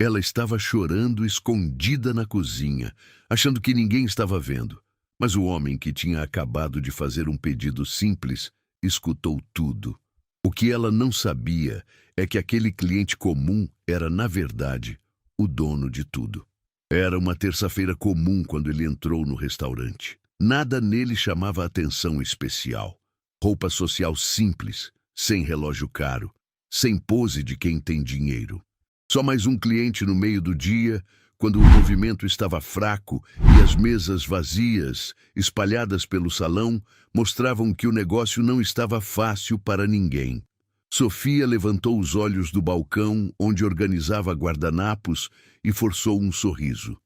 Ela estava chorando escondida na cozinha, achando que ninguém estava vendo. Mas o homem, que tinha acabado de fazer um pedido simples, escutou tudo. O que ela não sabia é que aquele cliente comum era, na verdade, o dono de tudo. Era uma terça-feira comum quando ele entrou no restaurante. Nada nele chamava atenção especial. Roupa social simples, sem relógio caro, sem pose de quem tem dinheiro. Só mais um cliente no meio do dia, quando o movimento estava fraco e as mesas vazias, espalhadas pelo salão, mostravam que o negócio não estava fácil para ninguém. Sofia levantou os olhos do balcão onde organizava guardanapos e forçou um sorriso.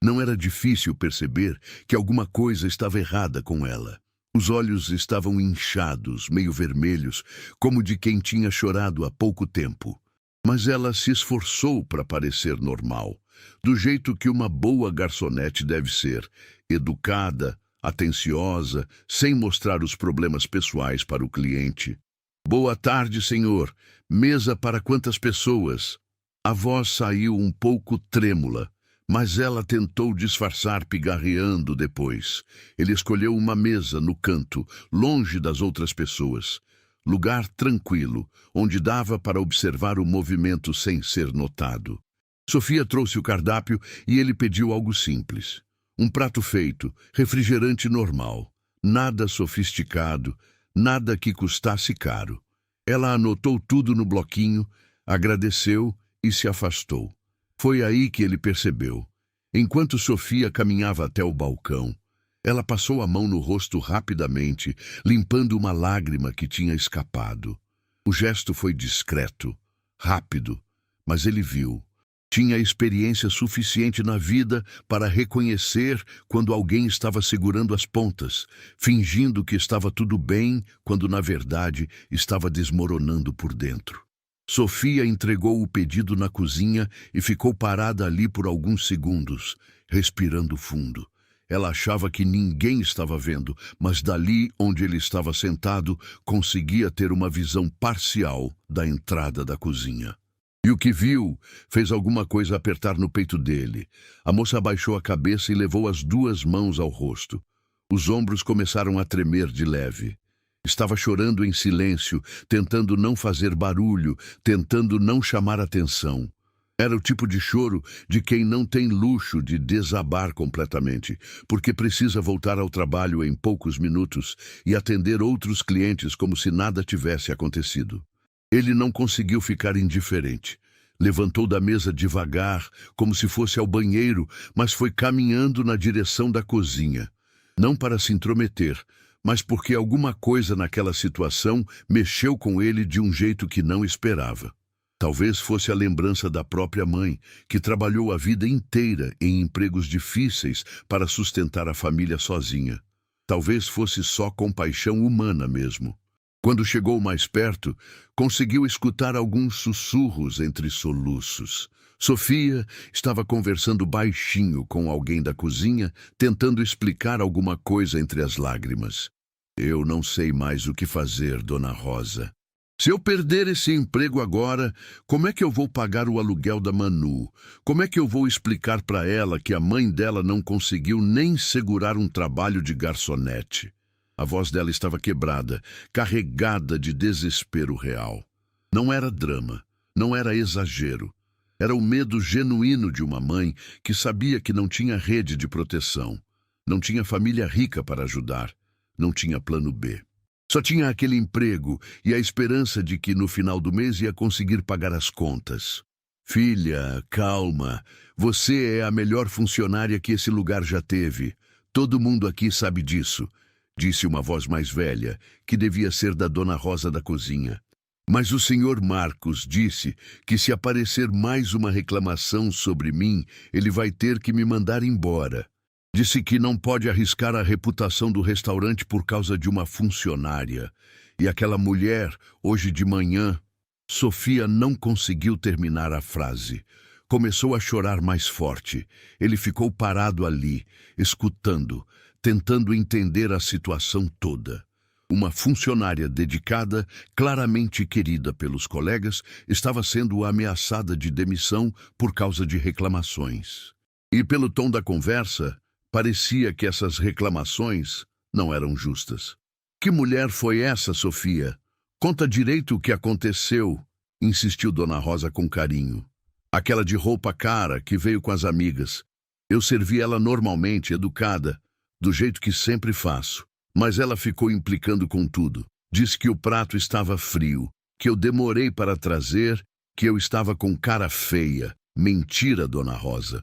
Não era difícil perceber que alguma coisa estava errada com ela. Os olhos estavam inchados, meio vermelhos, como de quem tinha chorado há pouco tempo. Mas ela se esforçou para parecer normal, do jeito que uma boa garçonete deve ser, educada, atenciosa, sem mostrar os problemas pessoais para o cliente. "Boa tarde, senhor. Mesa para quantas pessoas?" A voz saiu um pouco trêmula, mas ela tentou disfarçar pigarreando depois. Ele escolheu uma mesa no canto, longe das outras pessoas. Lugar tranquilo, onde dava para observar o movimento sem ser notado. Sofia trouxe o cardápio e ele pediu algo simples. Um prato feito, refrigerante normal. Nada sofisticado, nada que custasse caro. Ela anotou tudo no bloquinho, agradeceu e se afastou. Foi aí que ele percebeu. Enquanto Sofia caminhava até o balcão, ela passou a mão no rosto rapidamente, limpando uma lágrima que tinha escapado. O gesto foi discreto, rápido, mas ele viu. Tinha experiência suficiente na vida para reconhecer quando alguém estava segurando as pontas, fingindo que estava tudo bem, quando na verdade estava desmoronando por dentro. Sofia entregou o pedido na cozinha e ficou parada ali por alguns segundos, respirando fundo. Ela achava que ninguém estava vendo, mas dali onde ele estava sentado, conseguia ter uma visão parcial da entrada da cozinha. E o que viu fez alguma coisa apertar no peito dele. A moça abaixou a cabeça e levou as duas mãos ao rosto. Os ombros começaram a tremer de leve. Estava chorando em silêncio, tentando não fazer barulho, tentando não chamar atenção. Era o tipo de choro de quem não tem luxo de desabar completamente, porque precisa voltar ao trabalho em poucos minutos e atender outros clientes como se nada tivesse acontecido. Ele não conseguiu ficar indiferente. Levantou da mesa devagar, como se fosse ao banheiro, mas foi caminhando na direção da cozinha. Não para se intrometer, mas porque alguma coisa naquela situação mexeu com ele de um jeito que não esperava. Talvez fosse a lembrança da própria mãe, que trabalhou a vida inteira em empregos difíceis para sustentar a família sozinha. Talvez fosse só compaixão humana mesmo. Quando chegou mais perto, conseguiu escutar alguns sussurros entre soluços. Sofia estava conversando baixinho com alguém da cozinha, tentando explicar alguma coisa entre as lágrimas. "Eu não sei mais o que fazer, Dona Rosa. Se eu perder esse emprego agora, como é que eu vou pagar o aluguel da Manu? Como é que eu vou explicar para ela que a mãe dela não conseguiu nem segurar um trabalho de garçonete?" A voz dela estava quebrada, carregada de desespero real. Não era drama, não era exagero. Era o medo genuíno de uma mãe que sabia que não tinha rede de proteção, não tinha família rica para ajudar, não tinha plano B. Só tinha aquele emprego e a esperança de que no final do mês ia conseguir pagar as contas. "Filha, calma. Você é a melhor funcionária que esse lugar já teve. Todo mundo aqui sabe disso", disse uma voz mais velha, que devia ser da Dona Rosa da cozinha. "Mas o senhor Marcos disse que se aparecer mais uma reclamação sobre mim, ele vai ter que me mandar embora. Disse que não pode arriscar a reputação do restaurante por causa de uma funcionária. E aquela mulher, hoje de manhã..." Sofia não conseguiu terminar a frase. Começou a chorar mais forte. Ele ficou parado ali, escutando, tentando entender a situação toda. Uma funcionária dedicada, claramente querida pelos colegas, estava sendo ameaçada de demissão por causa de reclamações. E pelo tom da conversa, parecia que essas reclamações não eram justas. Que mulher foi essa, Sofia? Conta direito o que aconteceu, insistiu Dona Rosa com carinho. Aquela de roupa cara que veio com as amigas. Eu servi ela normalmente, educada, do jeito que sempre faço. Mas ela ficou implicando com tudo. Disse que o prato estava frio, que eu demorei para trazer, que eu estava com cara feia. Mentira, Dona Rosa.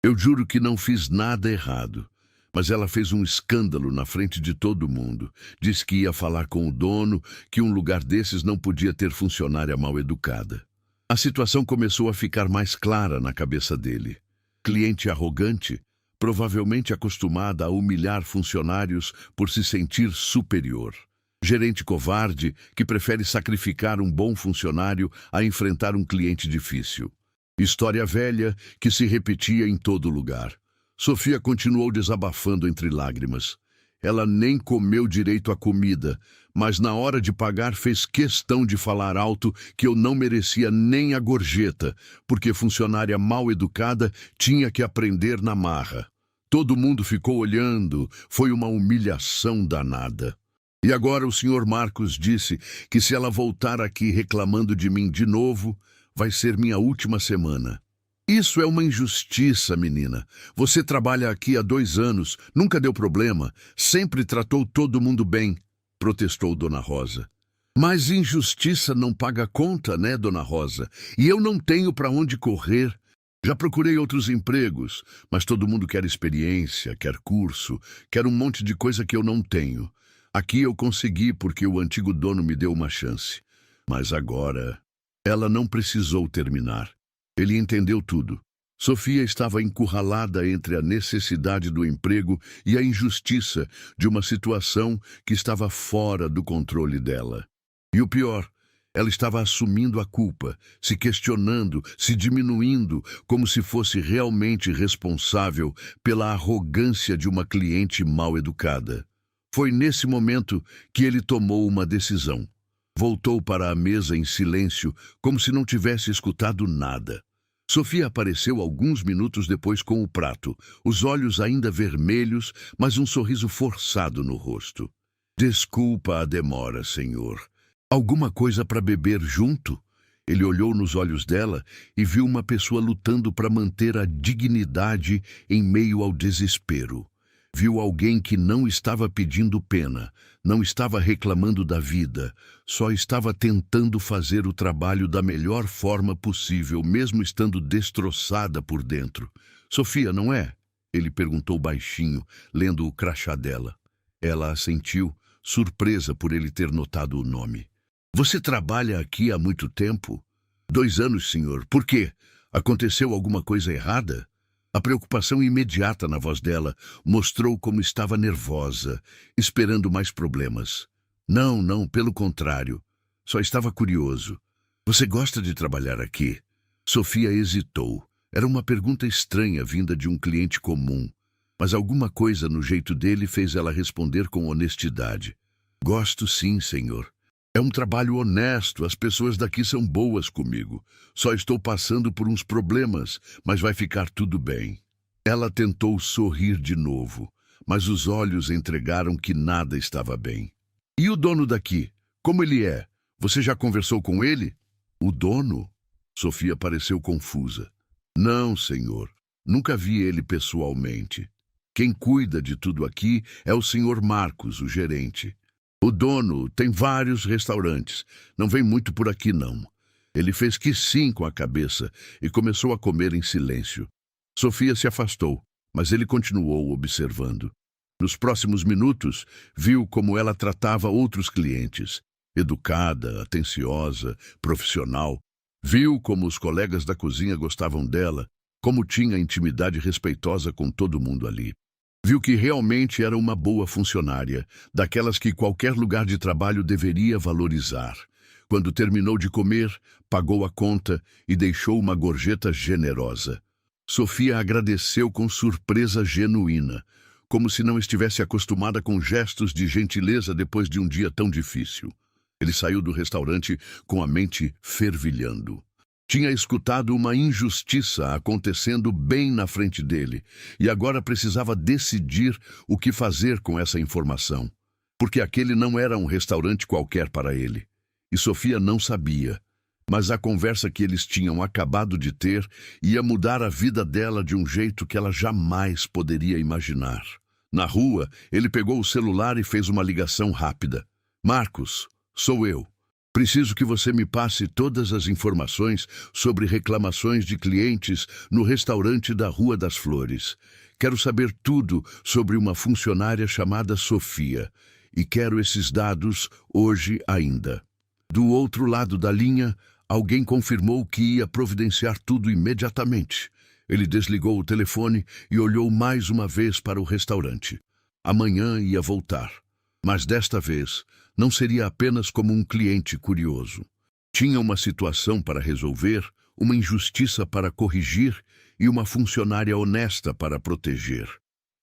Eu juro que não fiz nada errado. Mas ela fez um escândalo na frente de todo mundo. Disse que ia falar com o dono, que um lugar desses não podia ter funcionária mal educada. A situação começou a ficar mais clara na cabeça dele. Cliente arrogante, provavelmente acostumada a humilhar funcionários por se sentir superior. Gerente covarde que prefere sacrificar um bom funcionário a enfrentar um cliente difícil. História velha que se repetia em todo lugar. Sofia continuou desabafando entre lágrimas. Ela nem comeu direito a comida, mas na hora de pagar fez questão de falar alto que eu não merecia nem a gorjeta, porque funcionária mal educada tinha que aprender na marra. Todo mundo ficou olhando, foi uma humilhação danada. E agora o senhor Marcos disse que se ela voltar aqui reclamando de mim de novo, vai ser minha última semana. Isso é uma injustiça, menina. Você trabalha aqui há 2 anos, nunca deu problema, sempre tratou todo mundo bem, protestou Dona Rosa. Mas injustiça não paga conta, né, Dona Rosa? E eu não tenho para onde correr. Já procurei outros empregos, mas todo mundo quer experiência, quer curso, quer um monte de coisa que eu não tenho. Aqui eu consegui porque o antigo dono me deu uma chance. Mas agora, ela não precisou terminar. Ele entendeu tudo. Sofia estava encurralada entre a necessidade do emprego e a injustiça de uma situação que estava fora do controle dela. E o pior, ela estava assumindo a culpa, se questionando, se diminuindo, como se fosse realmente responsável pela arrogância de uma cliente mal educada. Foi nesse momento que ele tomou uma decisão. Voltou para a mesa em silêncio, como se não tivesse escutado nada. Sofia apareceu alguns minutos depois com o prato, os olhos ainda vermelhos, mas um sorriso forçado no rosto. Desculpa a demora, senhor. Alguma coisa para beber junto? Ele olhou nos olhos dela e viu uma pessoa lutando para manter a dignidade em meio ao desespero. Viu alguém que não estava pedindo pena, não estava reclamando da vida, só estava tentando fazer o trabalho da melhor forma possível, mesmo estando destroçada por dentro. Sofia, não é? Ele perguntou baixinho, lendo o crachá dela. Ela assentiu, surpresa por ele ter notado o nome. Você trabalha aqui há muito tempo? 2 anos, senhor. Por quê? Aconteceu alguma coisa errada? A preocupação imediata na voz dela mostrou como estava nervosa, esperando mais problemas. Não, pelo contrário. Só estava curioso. Você gosta de trabalhar aqui? Sofia hesitou. Era uma pergunta estranha vinda de um cliente comum, mas alguma coisa no jeito dele fez ela responder com honestidade. Gosto sim, senhor. É um trabalho honesto, as pessoas daqui são boas comigo. Só estou passando por uns problemas, mas vai ficar tudo bem. Ela tentou sorrir de novo, mas os olhos entregaram que nada estava bem. E o dono daqui? Como ele é? Você já conversou com ele? O dono? Sofia pareceu confusa. Não, senhor. Nunca vi ele pessoalmente. Quem cuida de tudo aqui é o senhor Marcos, o gerente. O dono tem vários restaurantes. Não vem muito por aqui, não. Ele fez que sim com a cabeça e começou a comer em silêncio. Sofia se afastou, mas ele continuou observando. Nos próximos minutos, viu como ela tratava outros clientes. Educada, atenciosa, profissional. Viu como os colegas da cozinha gostavam dela, como tinha intimidade respeitosa com todo mundo ali. Viu que realmente era uma boa funcionária, daquelas que qualquer lugar de trabalho deveria valorizar. Quando terminou de comer, pagou a conta e deixou uma gorjeta generosa. Sofia agradeceu com surpresa genuína. como se não estivesse acostumada com gestos de gentileza depois de um dia tão difícil. Ele saiu do restaurante com a mente fervilhando. Tinha escutado uma injustiça acontecendo bem na frente dele e agora precisava decidir o que fazer com essa informação, porque aquele não era um restaurante qualquer para ele. E Sofia não sabia, mas a conversa que eles tinham acabado de ter ia mudar a vida dela de um jeito que ela jamais poderia imaginar. Na rua, ele pegou o celular e fez uma ligação rápida. Marcos, sou eu. Preciso que você me passe todas as informações sobre reclamações de clientes no restaurante da Rua das Flores. Quero saber tudo sobre uma funcionária chamada Sofia e quero esses dados hoje ainda. Do outro lado da linha, alguém confirmou que ia providenciar tudo imediatamente. Ele desligou o telefone e olhou mais uma vez para o restaurante. Amanhã ia voltar, mas desta vez não seria apenas como um cliente curioso. Tinha uma situação para resolver, uma injustiça para corrigir e uma funcionária honesta para proteger.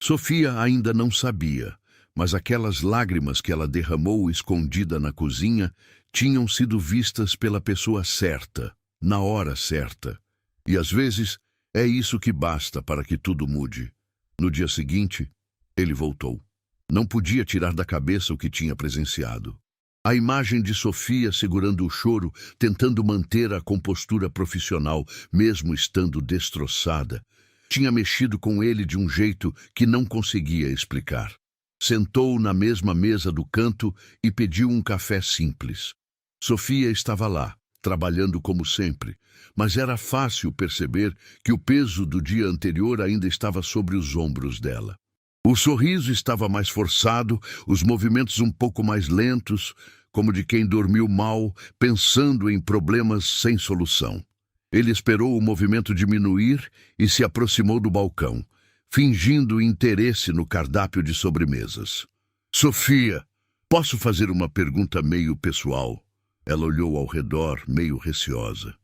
Sofia ainda não sabia, mas aquelas lágrimas que ela derramou escondida na cozinha tinham sido vistas pela pessoa certa, na hora certa. E às vezes é isso que basta para que tudo mude. No dia seguinte, ele voltou. Não podia tirar da cabeça o que tinha presenciado. A imagem de Sofia segurando o choro, tentando manter a compostura profissional, mesmo estando destroçada, tinha mexido com ele de um jeito que não conseguia explicar. Sentou na mesma mesa do canto e pediu um café simples. Sofia estava lá, trabalhando como sempre, mas era fácil perceber que o peso do dia anterior ainda estava sobre os ombros dela. O sorriso estava mais forçado, os movimentos um pouco mais lentos, como de quem dormiu mal, pensando em problemas sem solução. Ele esperou o movimento diminuir e se aproximou do balcão, fingindo interesse no cardápio de sobremesas. Sofia, posso fazer uma pergunta meio pessoal? Ela olhou ao redor, meio receosa.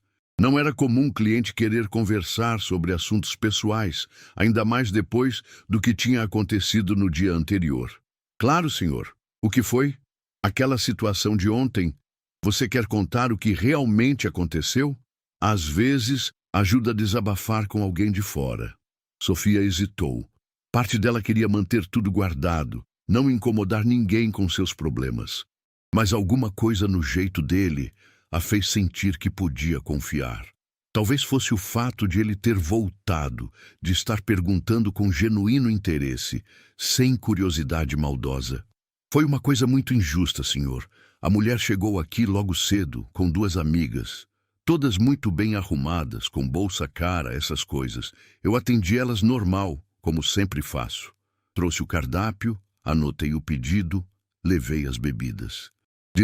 Não era comum cliente querer conversar sobre assuntos pessoais, ainda mais depois do que tinha acontecido no dia anterior. Claro, senhor. O que foi? Aquela situação de ontem. Você quer contar o que realmente aconteceu? Às vezes, ajuda a desabafar com alguém de fora. Sofia hesitou. Parte dela queria manter tudo guardado, não incomodar ninguém com seus problemas. Mas alguma coisa no jeito dele a fez sentir que podia confiar. Talvez fosse o fato de ele ter voltado, de estar perguntando com genuíno interesse, sem curiosidade maldosa. Foi uma coisa muito injusta, senhor. A mulher chegou aqui logo cedo, com 2 amigas. Todas muito bem arrumadas, com bolsa cara, essas coisas. Eu atendi elas normal, como sempre faço. Trouxe o cardápio, anotei o pedido, levei as bebidas.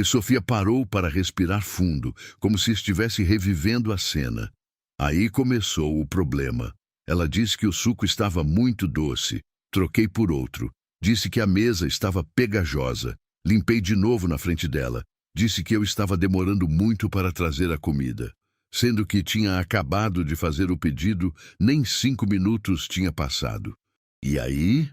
Sofia parou para respirar fundo, como se estivesse revivendo a cena. Aí começou o problema. Ela disse que o suco estava muito doce. Troquei por outro. Disse que a mesa estava pegajosa. Limpei de novo na frente dela. Disse que eu estava demorando muito para trazer a comida. Sendo que tinha acabado de fazer o pedido, nem 5 minutos tinha passado. E aí?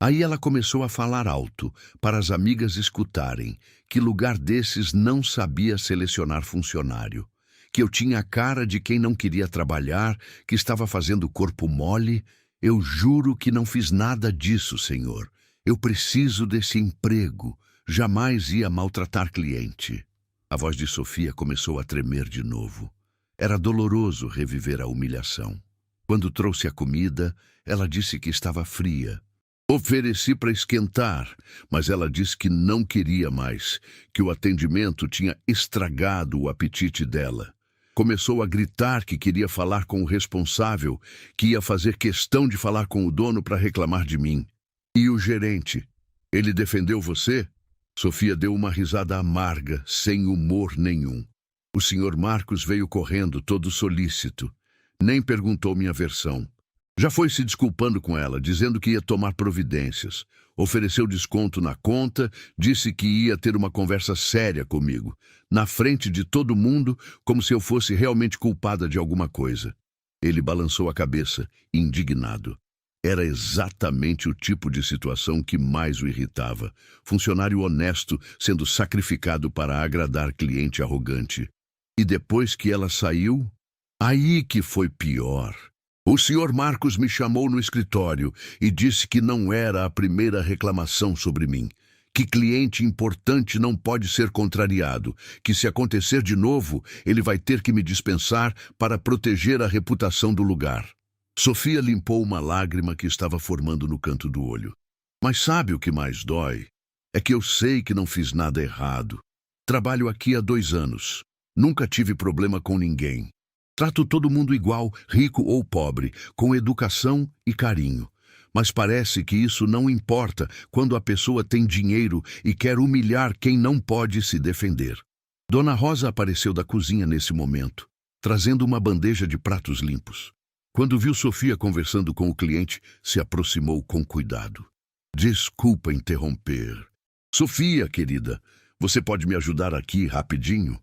Aí ela começou a falar alto, para as amigas escutarem, que lugar desses não sabia selecionar funcionário, que eu tinha a cara de quem não queria trabalhar, que estava fazendo corpo mole. Eu juro que não fiz nada disso, senhor. Eu preciso desse emprego. Jamais ia maltratar cliente. A voz de Sofia começou a tremer de novo. Era doloroso reviver a humilhação. Quando trouxe a comida, ela disse que estava fria. Ofereci para esquentar, mas ela disse que não queria mais, que o atendimento tinha estragado o apetite dela. Começou a gritar que queria falar com o responsável, que ia fazer questão de falar com o dono para reclamar de mim. E o gerente? Ele defendeu você? Sofia deu uma risada amarga, sem humor nenhum. O senhor Marcos veio correndo, todo solícito. Nem perguntou minha versão. Já foi se desculpando com ela, dizendo que ia tomar providências. Ofereceu desconto na conta, disse que ia ter uma conversa séria comigo, na frente de todo mundo, como se eu fosse realmente culpada de alguma coisa. Ele balançou a cabeça, indignado. Era exatamente o tipo de situação que mais o irritava. Funcionário honesto sendo sacrificado para agradar cliente arrogante. E depois que ela saiu, aí que foi pior. O senhor Marcos me chamou no escritório e disse que não era a primeira reclamação sobre mim. Que cliente importante não pode ser contrariado, que se acontecer de novo, ele vai ter que me dispensar para proteger a reputação do lugar. Sofia limpou uma lágrima que estava formando no canto do olho. Mas sabe o que mais dói? É que eu sei que não fiz nada errado. Trabalho aqui há 2 anos. Nunca tive problema com ninguém. Trato todo mundo igual, rico ou pobre, com educação e carinho. Mas parece que isso não importa quando a pessoa tem dinheiro e quer humilhar quem não pode se defender. Dona Rosa apareceu da cozinha nesse momento, trazendo uma bandeja de pratos limpos. Quando viu Sofia conversando com o cliente, se aproximou com cuidado. Desculpa interromper. Sofia, querida, você pode me ajudar aqui rapidinho?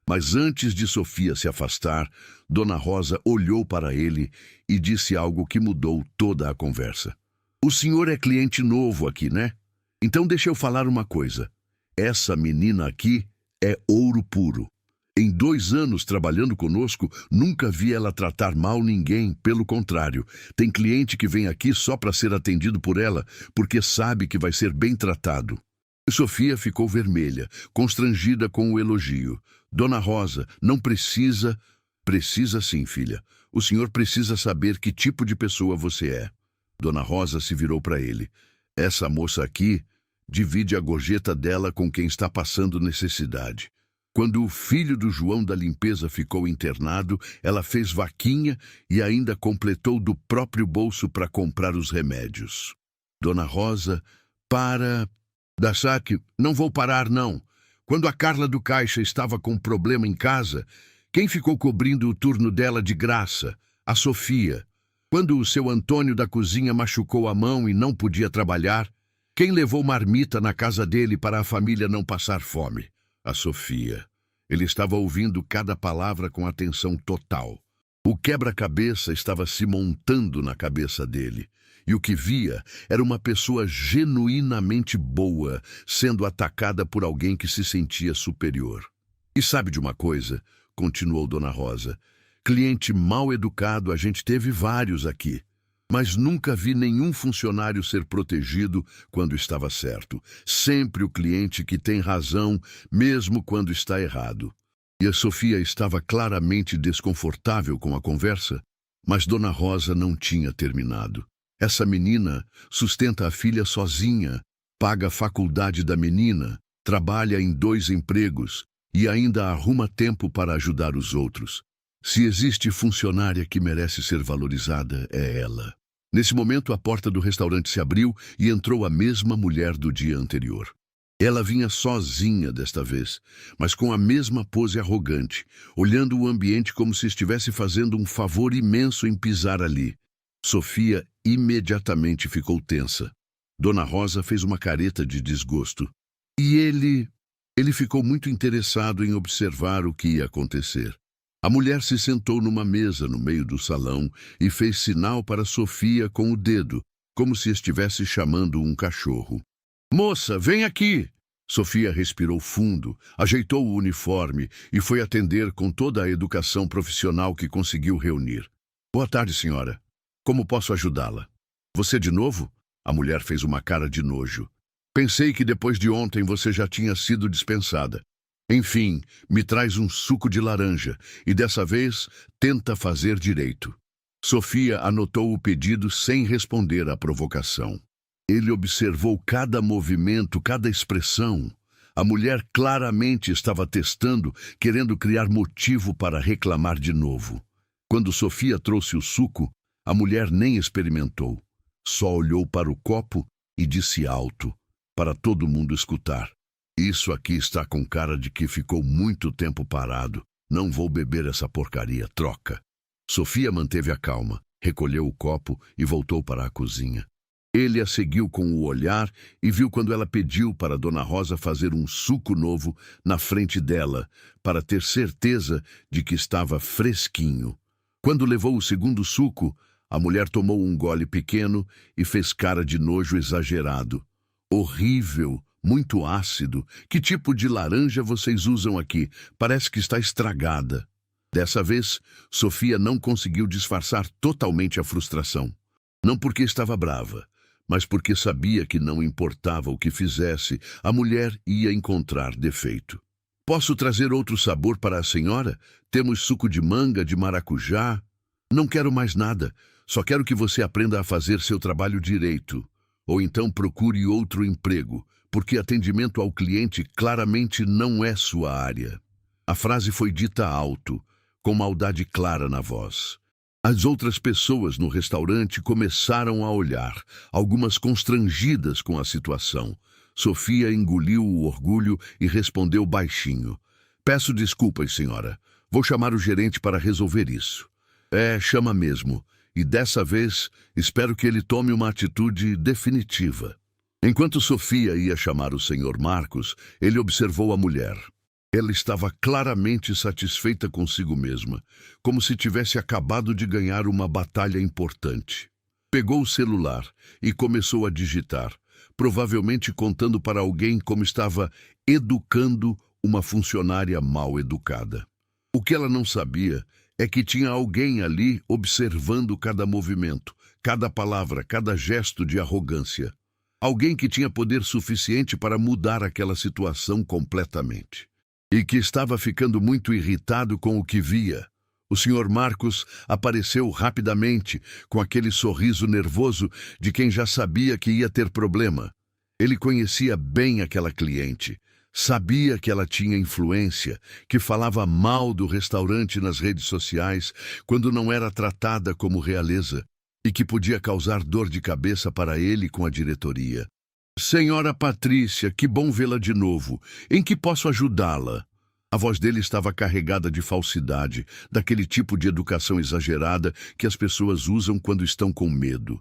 Mas antes de Sofia se afastar, Dona Rosa olhou para ele e disse algo que mudou toda a conversa. O senhor é cliente novo aqui, né? Então deixa eu falar uma coisa. Essa menina aqui é ouro puro. Em 2 anos trabalhando conosco, nunca vi ela tratar mal ninguém, pelo contrário. Tem cliente que vem aqui só para ser atendido por ela, porque sabe que vai ser bem tratado. Sofia ficou vermelha, constrangida com o elogio. Dona Rosa, não precisa... Precisa sim, filha. O senhor precisa saber que tipo de pessoa você é. Dona Rosa se virou para ele. Essa moça aqui divide a gorjeta dela com quem está passando necessidade. Quando o filho do João da limpeza ficou internado, ela fez vaquinha e ainda completou do próprio bolso para comprar os remédios. Dona Rosa, para... Dá saque, não vou parar não. Quando a Carla do caixa estava com problema em casa, quem ficou cobrindo o turno dela de graça? A Sofia. Quando o seu Antônio da cozinha machucou a mão e não podia trabalhar, quem levou marmita na casa dele para a família não passar fome? A Sofia. Ele estava ouvindo cada palavra com atenção total. O quebra-cabeça estava se montando na cabeça dele. E o que via era uma pessoa genuinamente boa, sendo atacada por alguém que se sentia superior. E sabe de uma coisa? Continuou Dona Rosa. Cliente mal educado a gente teve vários aqui. Mas nunca vi nenhum funcionário ser protegido quando estava certo. Sempre o cliente que tem razão, mesmo quando está errado. E a Sofia estava claramente desconfortável com a conversa, mas Dona Rosa não tinha terminado. Essa menina sustenta a filha sozinha, paga a faculdade da menina, trabalha em 2 empregos e ainda arruma tempo para ajudar os outros. Se existe funcionária que merece ser valorizada, é ela. Nesse momento, a porta do restaurante se abriu e entrou a mesma mulher do dia anterior. Ela vinha sozinha desta vez, mas com a mesma pose arrogante, olhando o ambiente como se estivesse fazendo um favor imenso em pisar ali. Sofia imediatamente ficou tensa. Dona Rosa fez uma careta de desgosto. E ele ficou muito interessado em observar o que ia acontecer. A mulher se sentou numa mesa no meio do salão e fez sinal para Sofia com o dedo, como se estivesse chamando um cachorro. Moça, vem aqui! Sofia respirou fundo, ajeitou o uniforme e foi atender com toda a educação profissional que conseguiu reunir. Boa tarde, senhora. Como posso ajudá-la? Você de novo? A mulher fez uma cara de nojo. Pensei que depois de ontem você já tinha sido dispensada. Enfim, me traz um suco de laranja e dessa vez tenta fazer direito. Sofia anotou o pedido sem responder à provocação. Ele observou cada movimento, cada expressão. A mulher claramente estava testando, querendo criar motivo para reclamar de novo. Quando Sofia trouxe o suco, a mulher nem experimentou. Só olhou para o copo e disse alto, para todo mundo escutar. Isso aqui está com cara de que ficou muito tempo parado. Não vou beber essa porcaria, troca. Sofia manteve a calma, recolheu o copo e voltou para a cozinha. Ele a seguiu com o olhar e viu quando ela pediu para Dona Rosa fazer um suco novo na frente dela, para ter certeza de que estava fresquinho. Quando levou o segundo suco, A mulher tomou um gole pequeno e fez cara de nojo exagerado. Horrível, muito ácido. Que tipo de laranja vocês usam aqui? Parece que está estragada. Dessa vez, Sofia não conseguiu disfarçar totalmente a frustração. Não porque estava brava, mas porque sabia que não importava o que fizesse, a mulher ia encontrar defeito. Posso trazer outro sabor para a senhora? Temos suco de manga, de maracujá. Não quero mais nada. Só quero que você aprenda a fazer seu trabalho direito. Ou então procure outro emprego, porque atendimento ao cliente claramente não é sua área. A frase foi dita alto, com maldade clara na voz. As outras pessoas no restaurante começaram a olhar, algumas constrangidas com a situação. Sofia engoliu o orgulho e respondeu baixinho. Peço desculpas, senhora. Vou chamar o gerente para resolver isso. Chama mesmo. E dessa vez, espero que ele tome uma atitude definitiva. Enquanto Sofia ia chamar o Sr. Marcos, ele observou a mulher. Ela estava claramente satisfeita consigo mesma, como se tivesse acabado de ganhar uma batalha importante. Pegou o celular e começou a digitar, provavelmente contando para alguém como estava educando uma funcionária mal educada. O que ela não sabia é que tinha alguém ali observando cada movimento, cada palavra, cada gesto de arrogância. Alguém que tinha poder suficiente para mudar aquela situação completamente. E que estava ficando muito irritado com o que via. O Sr. Marcos apareceu rapidamente, com aquele sorriso nervoso de quem já sabia que ia ter problema. Ele conhecia bem aquela cliente. Sabia que ela tinha influência, que falava mal do restaurante nas redes sociais quando não era tratada como realeza e que podia causar dor de cabeça para ele com a diretoria. Senhora Patrícia, que bom vê-la de novo. Em que posso ajudá-la? A voz dele estava carregada de falsidade, daquele tipo de educação exagerada que as pessoas usam quando estão com medo.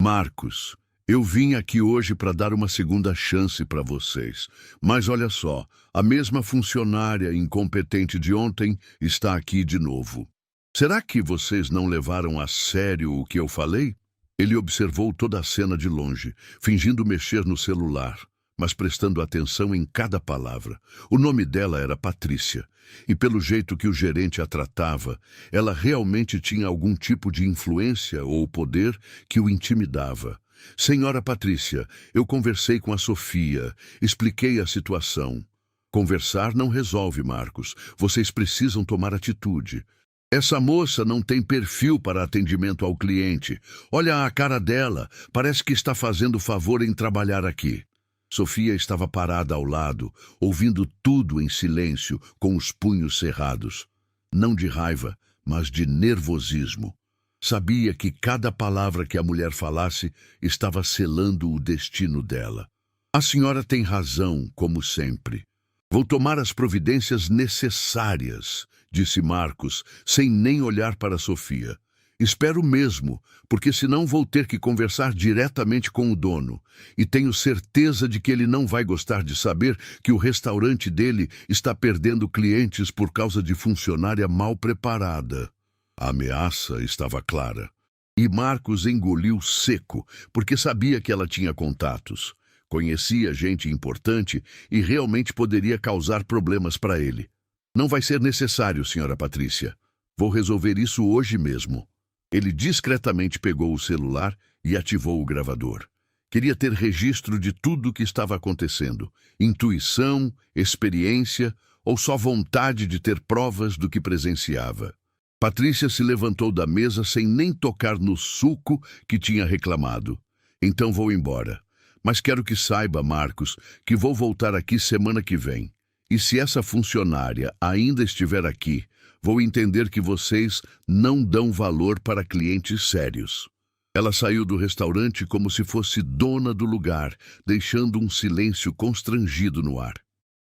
Marcos, eu vim aqui hoje para dar uma segunda chance para vocês. Mas olha só, a mesma funcionária incompetente de ontem está aqui de novo. Será que vocês não levaram a sério o que eu falei? Ele observou toda a cena de longe, fingindo mexer no celular, mas prestando atenção em cada palavra. O nome dela era Patrícia, e pelo jeito que o gerente a tratava, ela realmente tinha algum tipo de influência ou poder que o intimidava. Senhora Patrícia, eu conversei com a Sofia, expliquei a situação. Conversar não resolve, Marcos. Vocês precisam tomar atitude. Essa moça não tem perfil para atendimento ao cliente. Olha a cara dela, parece que está fazendo favor em trabalhar aqui. Sofia estava parada ao lado, ouvindo tudo em silêncio, com os punhos cerrados. Não de raiva, mas de nervosismo. Sabia que cada palavra que a mulher falasse estava selando o destino dela. A senhora tem razão, como sempre. Vou tomar as providências necessárias, disse Marcos, sem nem olhar para Sofia. Espero mesmo, porque senão vou ter que conversar diretamente com o dono. E tenho certeza de que ele não vai gostar de saber que o restaurante dele está perdendo clientes por causa de funcionária mal preparada. A ameaça estava clara. E Marcos engoliu seco, porque sabia que ela tinha contatos. Conhecia gente importante e realmente poderia causar problemas para ele. Não vai ser necessário, senhora Patrícia. Vou resolver isso hoje mesmo. Ele discretamente pegou o celular e ativou o gravador. Queria ter registro de tudo o que estava acontecendo. Intuição, experiência ou só vontade de ter provas do que presenciava. Patrícia se levantou da mesa sem nem tocar no suco que tinha reclamado. Então vou embora. Mas quero que saiba, Marcos, que vou voltar aqui semana que vem. E se essa funcionária ainda estiver aqui, vou entender que vocês não dão valor para clientes sérios. Ela saiu do restaurante como se fosse dona do lugar, deixando um silêncio constrangido no ar.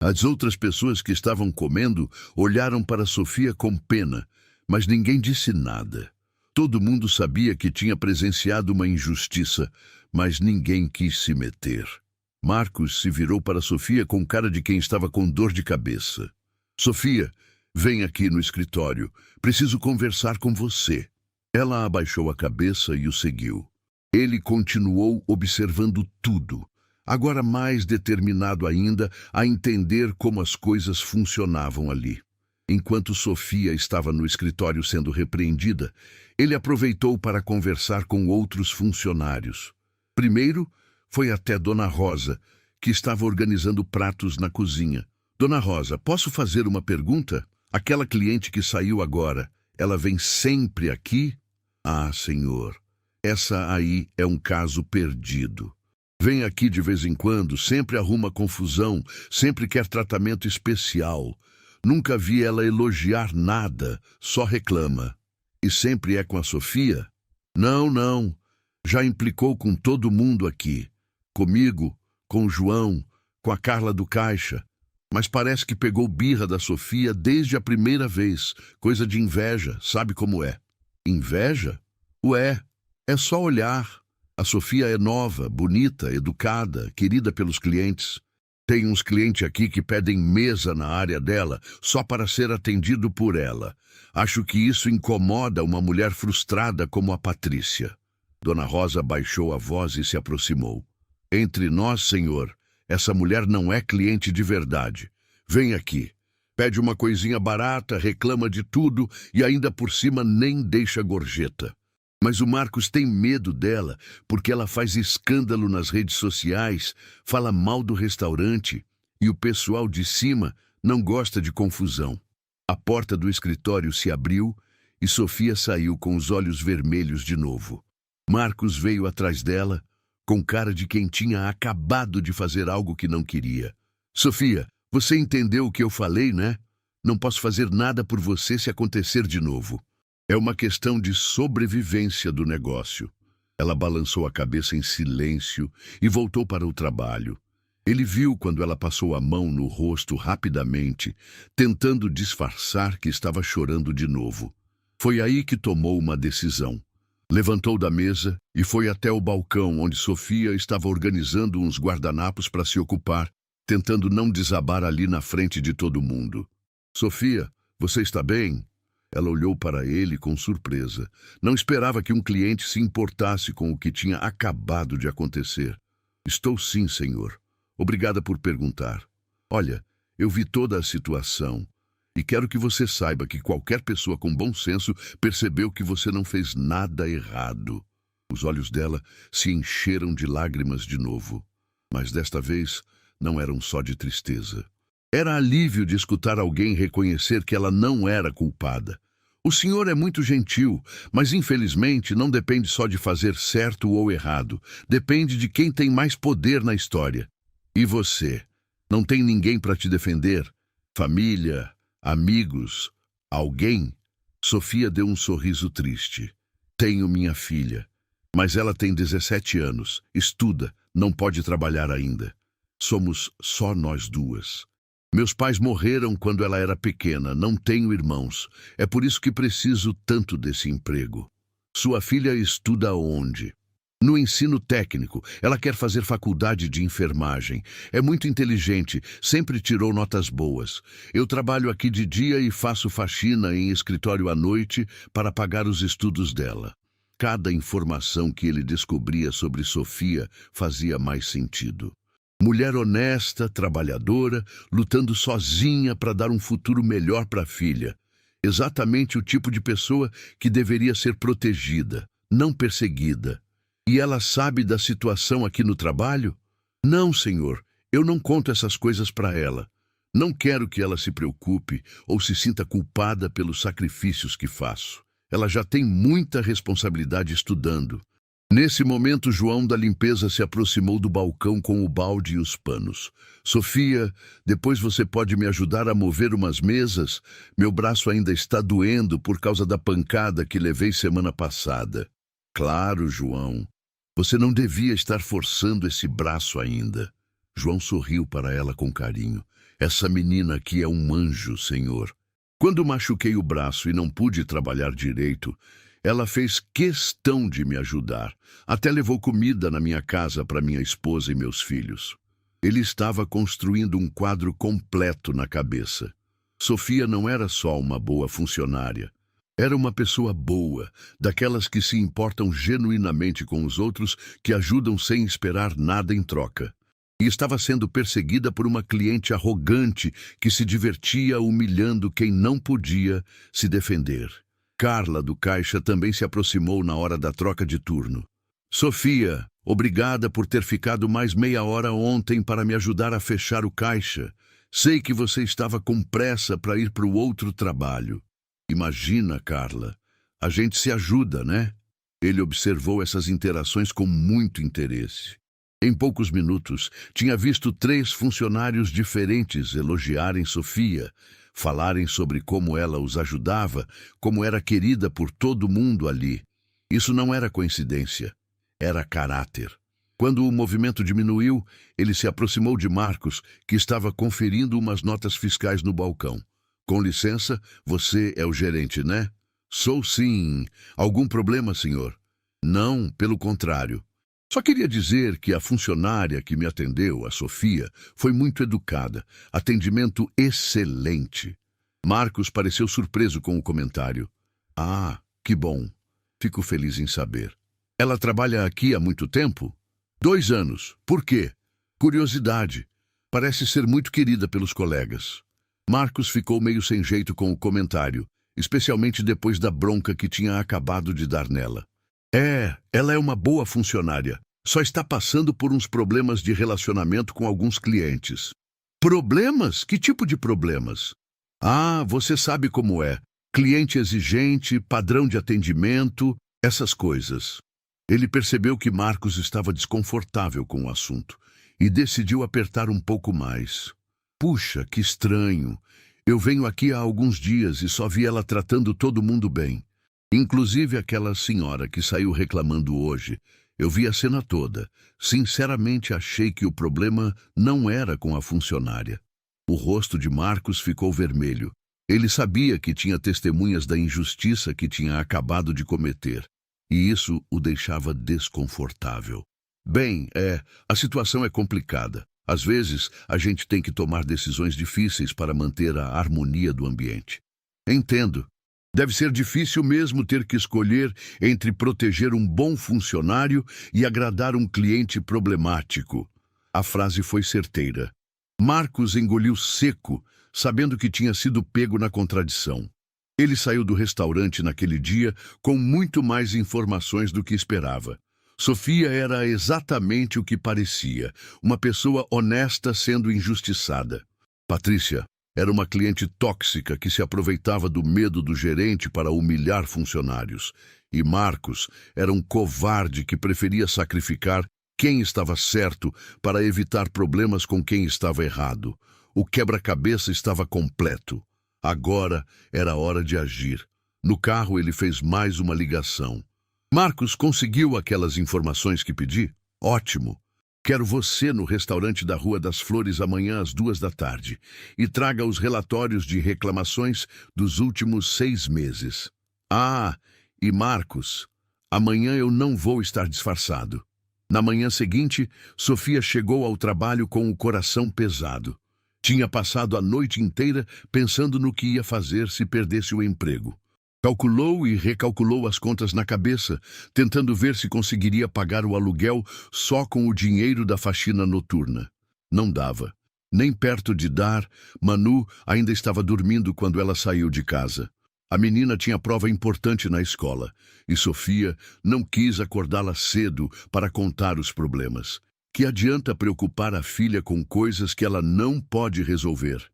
As outras pessoas que estavam comendo olharam para Sofia com pena, mas ninguém disse nada. Todo mundo sabia que tinha presenciado uma injustiça, mas ninguém quis se meter. Marcos se virou para Sofia com cara de quem estava com dor de cabeça. Sofia, vem aqui no escritório. Preciso conversar com você. Ela abaixou a cabeça e o seguiu. Ele continuou observando tudo, agora mais determinado ainda a entender como as coisas funcionavam ali. Enquanto Sofia estava no escritório sendo repreendida, ele aproveitou para conversar com outros funcionários. Primeiro, foi até Dona Rosa, que estava organizando pratos na cozinha. Dona Rosa, posso fazer uma pergunta? Aquela cliente que saiu agora, ela vem sempre aqui? Ah, senhor, essa aí é um caso perdido. Vem aqui de vez em quando, sempre arruma confusão, sempre quer tratamento especial. Nunca vi ela elogiar nada, só reclama. E sempre é com a Sofia? Não, não. Já implicou com todo mundo aqui. Comigo, com o João, com a Carla do Caixa. Mas parece que pegou birra da Sofia desde a primeira vez. Coisa de inveja, sabe como é? Inveja? Ué, é só olhar. A Sofia é nova, bonita, educada, querida pelos clientes. Tem uns clientes aqui que pedem mesa na área dela só para ser atendido por ela. Acho que isso incomoda uma mulher frustrada como a Patrícia. Dona Rosa baixou a voz e se aproximou. Entre nós, senhor, essa mulher não é cliente de verdade. Vem aqui. Pede uma coisinha barata, reclama de tudo e ainda por cima nem deixa gorjeta. Mas o Marcos tem medo dela porque ela faz escândalo nas redes sociais, fala mal do restaurante e o pessoal de cima não gosta de confusão. A porta do escritório se abriu e Sofia saiu com os olhos vermelhos de novo. Marcos veio atrás dela com cara de quem tinha acabado de fazer algo que não queria. Sofia, você entendeu o que eu falei, né? Não posso fazer nada por você se acontecer de novo. É uma questão de sobrevivência do negócio. Ela balançou a cabeça em silêncio e voltou para o trabalho. Ele viu quando ela passou a mão no rosto rapidamente, tentando disfarçar que estava chorando de novo. Foi aí que tomou uma decisão. Levantou da mesa e foi até o balcão onde Sofia estava organizando uns guardanapos para se ocupar, tentando não desabar ali na frente de todo mundo. Sofia, você está bem? Ela olhou para ele com surpresa. Não esperava que um cliente se importasse com o que tinha acabado de acontecer. Estou sim, senhor. Obrigada por perguntar. Olha, eu vi toda a situação e quero que você saiba que qualquer pessoa com bom senso percebeu que você não fez nada errado. Os olhos dela se encheram de lágrimas de novo, mas desta vez não eram só de tristeza. Era alívio de escutar alguém reconhecer que ela não era culpada. O senhor é muito gentil, mas infelizmente não depende só de fazer certo ou errado. Depende de quem tem mais poder na história. E você? Não tem ninguém para te defender? Família? Amigos? Alguém? Sofia deu um sorriso triste. Tenho minha filha, mas ela tem 17 anos, estuda, não pode trabalhar ainda. Somos só nós duas. Meus pais morreram quando ela era pequena, não tenho irmãos. É por isso que preciso tanto desse emprego. Sua filha estuda onde? No ensino técnico. Ela quer fazer faculdade de enfermagem. É muito inteligente, sempre tirou notas boas. Eu trabalho aqui de dia e faço faxina em escritório à noite para pagar os estudos dela. Cada informação que ele descobria sobre Sofia fazia mais sentido. Mulher honesta, trabalhadora, lutando sozinha para dar um futuro melhor para a filha. Exatamente o tipo de pessoa que deveria ser protegida, não perseguida. E ela sabe da situação aqui no trabalho? Não, senhor, eu não conto essas coisas para ela. Não quero que ela se preocupe ou se sinta culpada pelos sacrifícios que faço. Ela já tem muita responsabilidade estudando. Nesse momento, João da limpeza se aproximou do balcão com o balde e os panos. Sofia, depois você pode me ajudar a mover umas mesas? Meu braço ainda está doendo por causa da pancada que levei semana passada. Claro, João. Você não devia estar forçando esse braço ainda. João sorriu para ela com carinho. Essa menina aqui é um anjo, senhor. Quando machuquei o braço e não pude trabalhar direito, ela fez questão de me ajudar. Até levou comida na minha casa para minha esposa e meus filhos. Ele estava construindo um quadro completo na cabeça. Sofia não era só uma boa funcionária. Era uma pessoa boa, daquelas que se importam genuinamente com os outros, que ajudam sem esperar nada em troca. E estava sendo perseguida por uma cliente arrogante que se divertia humilhando quem não podia se defender. Carla, do caixa, também se aproximou na hora da troca de turno. Sofia, obrigada por ter ficado mais meia hora ontem para me ajudar a fechar o caixa. Sei que você estava com pressa para ir para o outro trabalho. Imagina, Carla, a gente se ajuda, né? Ele observou essas interações com muito interesse. Em poucos minutos, tinha visto 3 funcionários diferentes elogiarem Sofia, falarem sobre como ela os ajudava, como era querida por todo mundo ali. Isso não era coincidência, era caráter. Quando o movimento diminuiu, ele se aproximou de Marcos, que estava conferindo umas notas fiscais no balcão. Com licença, você é o gerente, né? Sou sim. Algum problema, senhor? Não, pelo contrário. Só queria dizer que a funcionária que me atendeu, a Sofia, foi muito educada. Atendimento excelente. Marcos pareceu surpreso com o comentário. Ah, que bom. Fico feliz em saber. Ela trabalha aqui há muito tempo? 2 anos. Por quê? Curiosidade. Parece ser muito querida pelos colegas. Marcos ficou meio sem jeito com o comentário, especialmente depois da bronca que tinha acabado de dar nela. Ela é uma boa funcionária. Só está passando por uns problemas de relacionamento com alguns clientes. Problemas? Que tipo de problemas? Ah, você sabe como é. Cliente exigente, padrão de atendimento, essas coisas. Ele percebeu que Marcos estava desconfortável com o assunto e decidiu apertar um pouco mais. Puxa, que estranho. Eu venho aqui há alguns dias e só vi ela tratando todo mundo bem. Inclusive aquela senhora que saiu reclamando hoje. Eu vi a cena toda. Sinceramente, achei que o problema não era com a funcionária. O rosto de Marcos ficou vermelho. Ele sabia que tinha testemunhas da injustiça que tinha acabado de cometer. E isso o deixava desconfortável. Bem, a situação é complicada. Às vezes, a gente tem que tomar decisões difíceis para manter a harmonia do ambiente. Entendo. Deve ser difícil mesmo ter que escolher entre proteger um bom funcionário e agradar um cliente problemático. A frase foi certeira. Marcos engoliu seco, sabendo que tinha sido pego na contradição. Ele saiu do restaurante naquele dia com muito mais informações do que esperava. Sofia era exatamente o que parecia, uma pessoa honesta sendo injustiçada. Patrícia era uma cliente tóxica que se aproveitava do medo do gerente para humilhar funcionários. E Marcos era um covarde que preferia sacrificar quem estava certo para evitar problemas com quem estava errado. O quebra-cabeça estava completo. Agora era hora de agir. No carro ele fez mais uma ligação. Marcos, conseguiu aquelas informações que pedi? Ótimo. Quero você no restaurante da Rua das Flores amanhã às 14h e traga os relatórios de reclamações dos últimos 6 meses. Ah, e Marcos, amanhã eu não vou estar disfarçado. Na manhã seguinte, Sofia chegou ao trabalho com o coração pesado. Tinha passado a noite inteira pensando no que ia fazer se perdesse o emprego. Calculou e recalculou as contas na cabeça, tentando ver se conseguiria pagar o aluguel só com o dinheiro da faxina noturna. Não dava. Nem perto de dar, Manu ainda estava dormindo quando ela saiu de casa. A menina tinha prova importante na escola, e Sofia não quis acordá-la cedo para contar os problemas. Que adianta preocupar a filha com coisas que ela não pode resolver?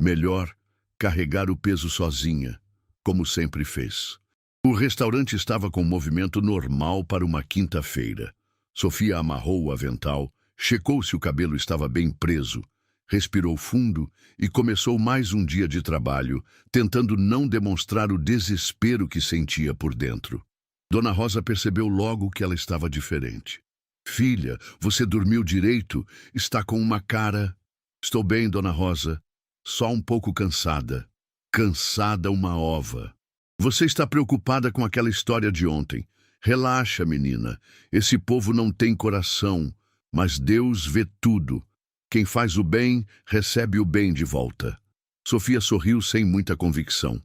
Melhor carregar o peso sozinha, como sempre fez. O restaurante estava com movimento normal para uma quinta-feira. Sofia amarrou o avental, checou se o cabelo estava bem preso, respirou fundo e começou mais um dia de trabalho, tentando não demonstrar o desespero que sentia por dentro. Dona Rosa percebeu logo que ela estava diferente. Filha, você dormiu direito? Está com uma cara... Estou bem, Dona Rosa. Só um pouco cansada. Cansada uma ova. Você está preocupada com aquela história de ontem. Relaxa, menina. Esse povo não tem coração, mas Deus vê tudo. Quem faz o bem, recebe o bem de volta. Sofia sorriu sem muita convicção.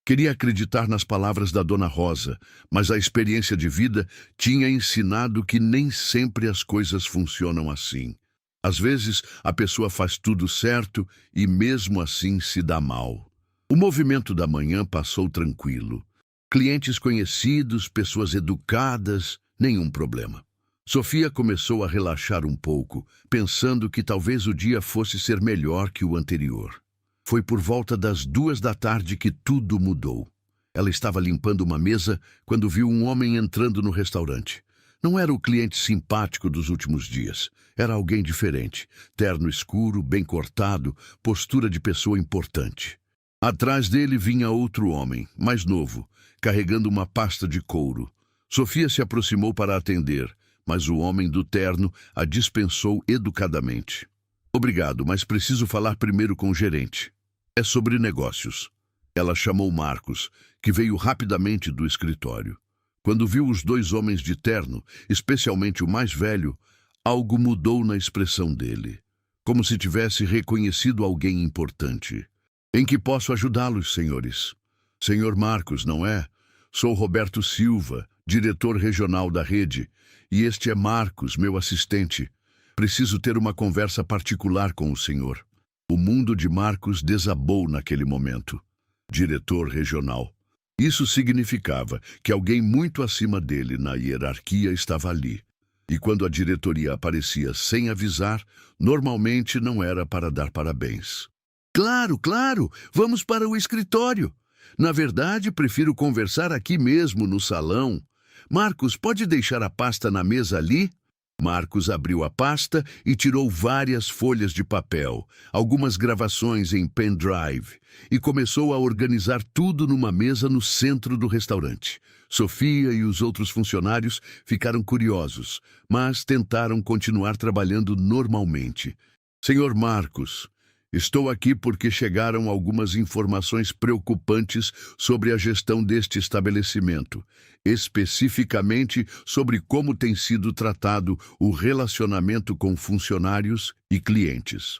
Queria acreditar nas palavras da Dona Rosa, mas a experiência de vida tinha ensinado que nem sempre as coisas funcionam assim. Às vezes, a pessoa faz tudo certo e mesmo assim se dá mal. O movimento da manhã passou tranquilo. Clientes conhecidos, pessoas educadas, nenhum problema. Sofia começou a relaxar um pouco, pensando que talvez o dia fosse ser melhor que o anterior. Foi por volta das 2 da tarde que tudo mudou. Ela estava limpando uma mesa quando viu um homem entrando no restaurante. Não era o cliente simpático dos últimos dias. Era alguém diferente. Terno escuro, bem cortado, postura de pessoa importante. Atrás dele vinha outro homem, mais novo, carregando uma pasta de couro. Sofia se aproximou para atender, mas o homem do terno a dispensou educadamente. Obrigado, mas preciso falar primeiro com o gerente. É sobre negócios. Ela chamou Marcos, que veio rapidamente do escritório. Quando viu os 2 homens de terno, especialmente o mais velho, algo mudou na expressão dele, como se tivesse reconhecido alguém importante. Em que posso ajudá-los, senhores? Senhor Marcos, não é? Sou Roberto Silva, diretor regional da rede, e este é Marcos, meu assistente. Preciso ter uma conversa particular com o senhor. O mundo de Marcos desabou naquele momento. Diretor regional. Isso significava que alguém muito acima dele na hierarquia estava ali. E quando a diretoria aparecia sem avisar, normalmente não era para dar parabéns. Claro, claro, vamos para o escritório. Na verdade, prefiro conversar aqui mesmo no salão. Marcos, pode deixar a pasta na mesa ali? Marcos abriu a pasta e tirou várias folhas de papel, algumas gravações em pendrive, e começou a organizar tudo numa mesa no centro do restaurante. Sofia e os outros funcionários ficaram curiosos, mas tentaram continuar trabalhando normalmente. Senhor Marcos, estou aqui porque chegaram algumas informações preocupantes sobre a gestão deste estabelecimento, especificamente sobre como tem sido tratado o relacionamento com funcionários e clientes.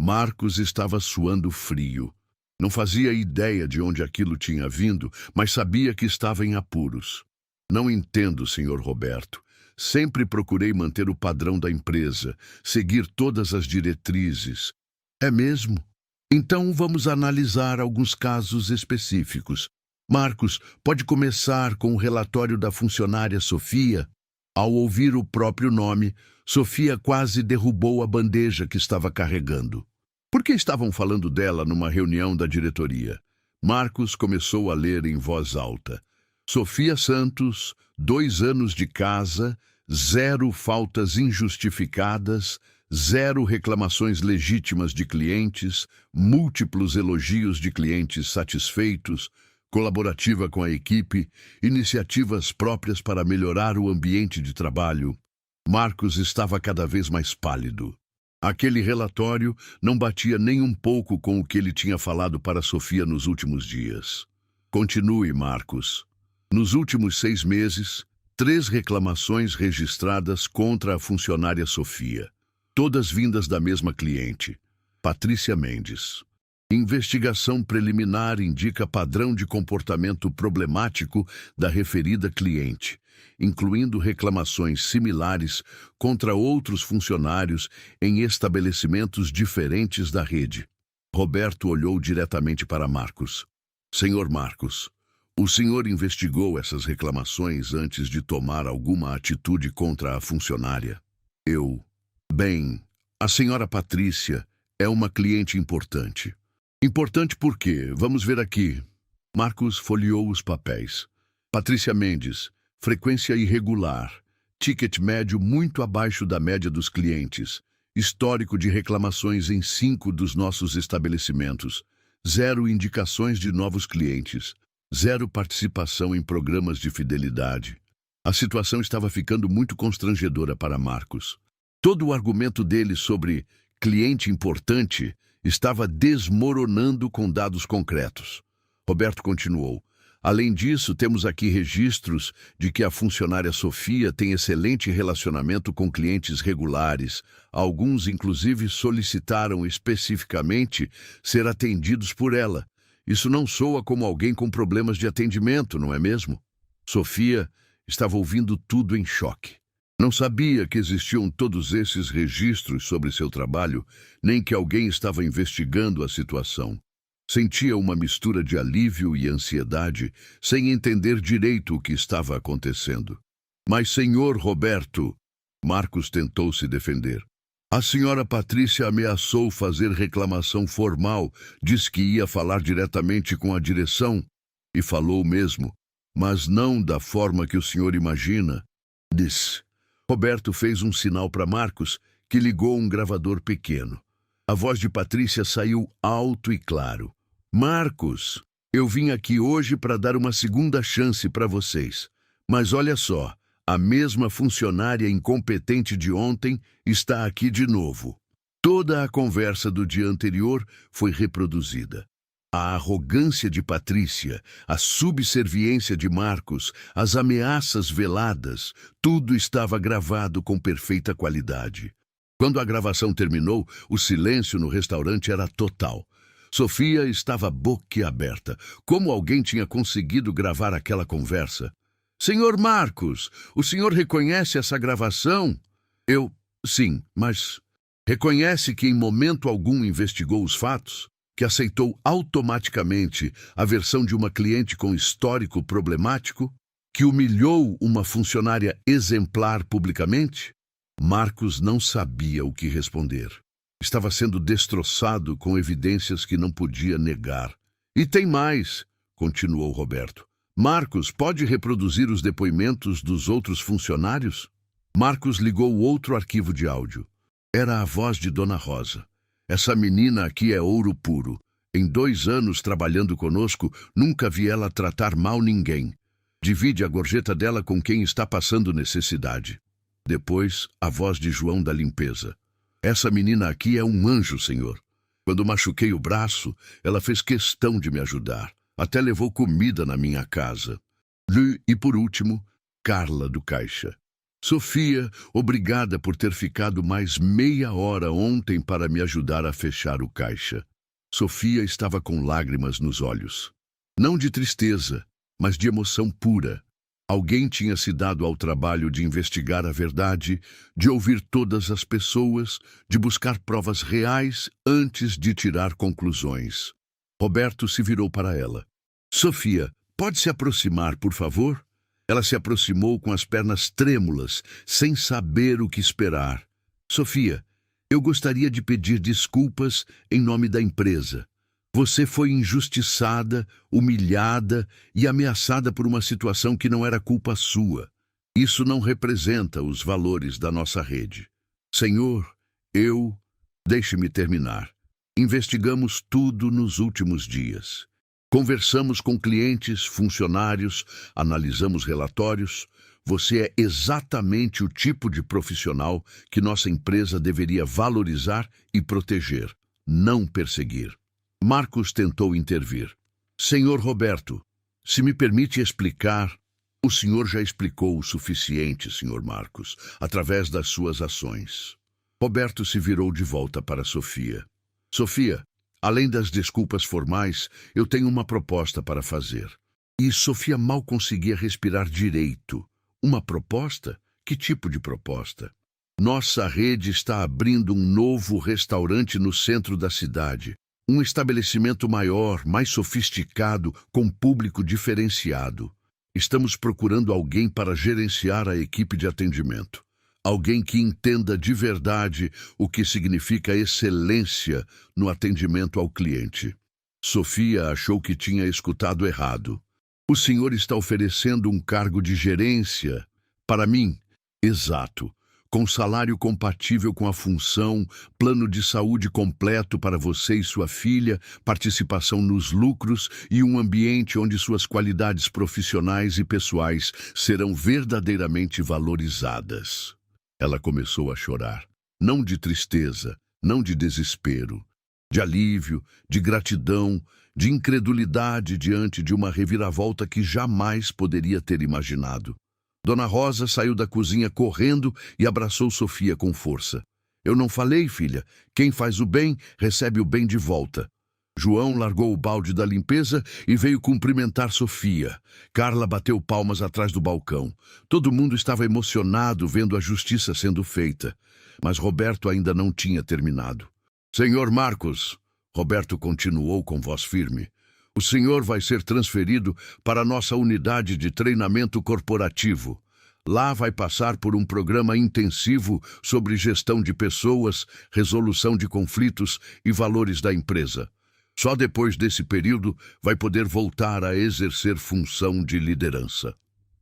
Marcos estava suando frio. Não fazia ideia de onde aquilo tinha vindo, mas sabia que estava em apuros. Não entendo, senhor Roberto. Sempre procurei manter o padrão da empresa, seguir todas as diretrizes. É mesmo? Então vamos analisar alguns casos específicos. Marcos, pode começar com o relatório da funcionária Sofia? Ao ouvir o próprio nome, Sofia quase derrubou a bandeja que estava carregando. Por que estavam falando dela numa reunião da diretoria? Marcos começou a ler em voz alta. Sofia Santos, 2 anos de casa, 0 faltas injustificadas, 0 reclamações legítimas de clientes, múltiplos elogios de clientes satisfeitos, colaborativa com a equipe, iniciativas próprias para melhorar o ambiente de trabalho. Marcos estava cada vez mais pálido. Aquele relatório não batia nem um pouco com o que ele tinha falado para Sofia nos últimos dias. Continue, Marcos. Nos últimos 6 meses, 3 reclamações registradas contra a funcionária Sofia. Todas vindas da mesma cliente, Patrícia Mendes. Investigação preliminar indica padrão de comportamento problemático da referida cliente, incluindo reclamações similares contra outros funcionários em estabelecimentos diferentes da rede. Roberto olhou diretamente para Marcos. Senhor Marcos, o senhor investigou essas reclamações antes de tomar alguma atitude contra a funcionária? Bem, a senhora Patrícia é uma cliente importante. Importante por quê? Vamos ver aqui. Marcos folheou os papéis. Patrícia Mendes, frequência irregular, ticket médio muito abaixo da média dos clientes, histórico de reclamações em 5 dos nossos estabelecimentos, 0 indicações de novos clientes, 0 participação em programas de fidelidade. A situação estava ficando muito constrangedora para Marcos. Todo o argumento dele sobre cliente importante estava desmoronando com dados concretos. Roberto continuou. Além disso, temos aqui registros de que a funcionária Sofia tem excelente relacionamento com clientes regulares. Alguns, inclusive, solicitaram especificamente ser atendidos por ela. Isso não soa como alguém com problemas de atendimento, não é mesmo? Sofia estava ouvindo tudo em choque. Não sabia que existiam todos esses registros sobre seu trabalho, nem que alguém estava investigando a situação. Sentia uma mistura de alívio e ansiedade, sem entender direito o que estava acontecendo. Mas, senhor Roberto, Marcos tentou se defender. A senhora Patrícia ameaçou fazer reclamação formal, disse que ia falar diretamente com a direção, e falou mesmo, mas não da forma que o senhor imagina. Disse. Roberto fez um sinal para Marcos, que ligou um gravador pequeno. A voz de Patrícia saiu alto e claro. Marcos, eu vim aqui hoje para dar uma segunda chance para vocês. Mas olha só, a mesma funcionária incompetente de ontem está aqui de novo. Toda a conversa do dia anterior foi reproduzida. A arrogância de Patrícia, a subserviência de Marcos, as ameaças veladas, tudo estava gravado com perfeita qualidade. Quando a gravação terminou, o silêncio no restaurante era total. Sofia estava boquiaberta. Como alguém tinha conseguido gravar aquela conversa? Senhor Marcos, o senhor reconhece essa gravação? Sim, mas reconhece que em momento algum investigou os fatos? Que aceitou automaticamente a versão de uma cliente com histórico problemático? Que humilhou uma funcionária exemplar publicamente? Marcos não sabia o que responder. Estava sendo destroçado com evidências que não podia negar. E tem mais, continuou Roberto. Marcos, pode reproduzir os depoimentos dos outros funcionários? Marcos ligou outro arquivo de áudio. Era a voz de Dona Rosa. Essa menina aqui é ouro puro. Em 2 anos trabalhando conosco, nunca vi ela tratar mal ninguém. Divide a gorjeta dela com quem está passando necessidade. Depois, a voz de João da limpeza. Essa menina aqui é um anjo, senhor. Quando machuquei o braço, ela fez questão de me ajudar. Até levou comida na minha casa. E, por último, Carla do Caixa. Sofia, obrigada por ter ficado mais meia hora ontem para me ajudar a fechar o caixa. Sofia estava com lágrimas nos olhos. Não de tristeza, mas de emoção pura. Alguém tinha se dado ao trabalho de investigar a verdade, de ouvir todas as pessoas, de buscar provas reais antes de tirar conclusões. Roberto se virou para ela. Sofia, pode se aproximar, por favor? Ela se aproximou com as pernas trêmulas, sem saber o que esperar. Sofia, eu gostaria de pedir desculpas em nome da empresa. Você foi injustiçada, humilhada e ameaçada por uma situação que não era culpa sua. Isso não representa os valores da nossa rede. Senhor, deixe-me terminar. Investigamos tudo nos últimos dias. Conversamos com clientes, funcionários, analisamos relatórios. Você é exatamente o tipo de profissional que nossa empresa deveria valorizar e proteger, não perseguir. Marcos tentou intervir. Senhor Roberto, se me permite explicar, o senhor já explicou o suficiente, senhor Marcos, através das suas ações. Roberto se virou de volta para Sofia. Sofia, além das desculpas formais, eu tenho uma proposta para fazer. E Sofia mal conseguia respirar direito. Uma proposta? Que tipo de proposta? Nossa rede está abrindo um novo restaurante no centro da cidade. Um estabelecimento maior, mais sofisticado, com público diferenciado. Estamos procurando alguém para gerenciar a equipe de atendimento. Alguém que entenda de verdade o que significa excelência no atendimento ao cliente. Sofia achou que tinha escutado errado. O senhor está oferecendo um cargo de gerência? Para mim? Exato. Com salário compatível com a função, plano de saúde completo para você e sua filha, participação nos lucros e um ambiente onde suas qualidades profissionais e pessoais serão verdadeiramente valorizadas. Ela começou a chorar, não de tristeza, não de desespero, de alívio, de gratidão, de incredulidade diante de uma reviravolta que jamais poderia ter imaginado. Dona Rosa saiu da cozinha correndo e abraçou Sofia com força. Eu não falei, filha. Quem faz o bem, recebe o bem de volta. João largou o balde da limpeza e veio cumprimentar Sofia. Carla bateu palmas atrás do balcão. Todo mundo estava emocionado vendo a justiça sendo feita. Mas Roberto ainda não tinha terminado. Senhor Marcos, Roberto continuou com voz firme, o senhor vai ser transferido para a nossa unidade de treinamento corporativo. Lá vai passar por um programa intensivo sobre gestão de pessoas, resolução de conflitos e valores da empresa. Só depois desse período vai poder voltar a exercer função de liderança.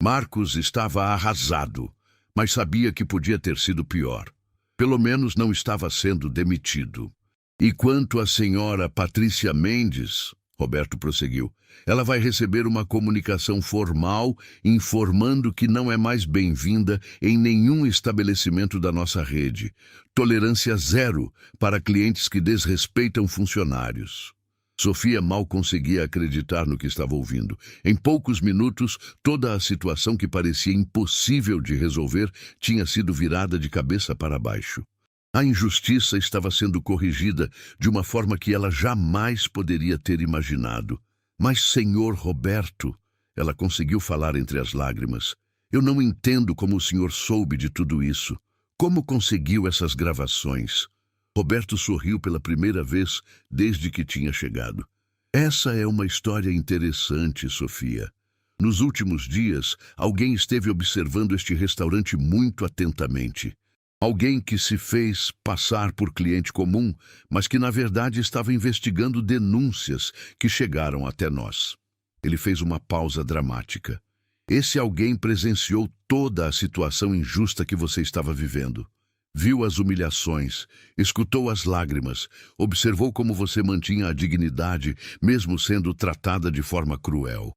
Marcos estava arrasado, mas sabia que podia ter sido pior. Pelo menos não estava sendo demitido. E quanto à senhora Patrícia Mendes, Roberto prosseguiu, ela vai receber uma comunicação formal informando que não é mais bem-vinda em nenhum estabelecimento da nossa rede. Tolerância zero para clientes que desrespeitam funcionários. Sofia mal conseguia acreditar no que estava ouvindo. Em poucos minutos, toda a situação que parecia impossível de resolver tinha sido virada de cabeça para baixo. A injustiça estava sendo corrigida de uma forma que ela jamais poderia ter imaginado. Mas, senhor Roberto, ela conseguiu falar entre as lágrimas, eu não entendo como o senhor soube de tudo isso. Como conseguiu essas gravações? Roberto sorriu pela primeira vez desde que tinha chegado. Essa é uma história interessante, Sofia. Nos últimos dias, alguém esteve observando este restaurante muito atentamente. Alguém que se fez passar por cliente comum, mas que na verdade estava investigando denúncias que chegaram até nós. Ele fez uma pausa dramática. Esse alguém presenciou toda a situação injusta que você estava vivendo. Viu as humilhações, escutou as lágrimas, observou como você mantinha a dignidade, mesmo sendo tratada de forma cruel.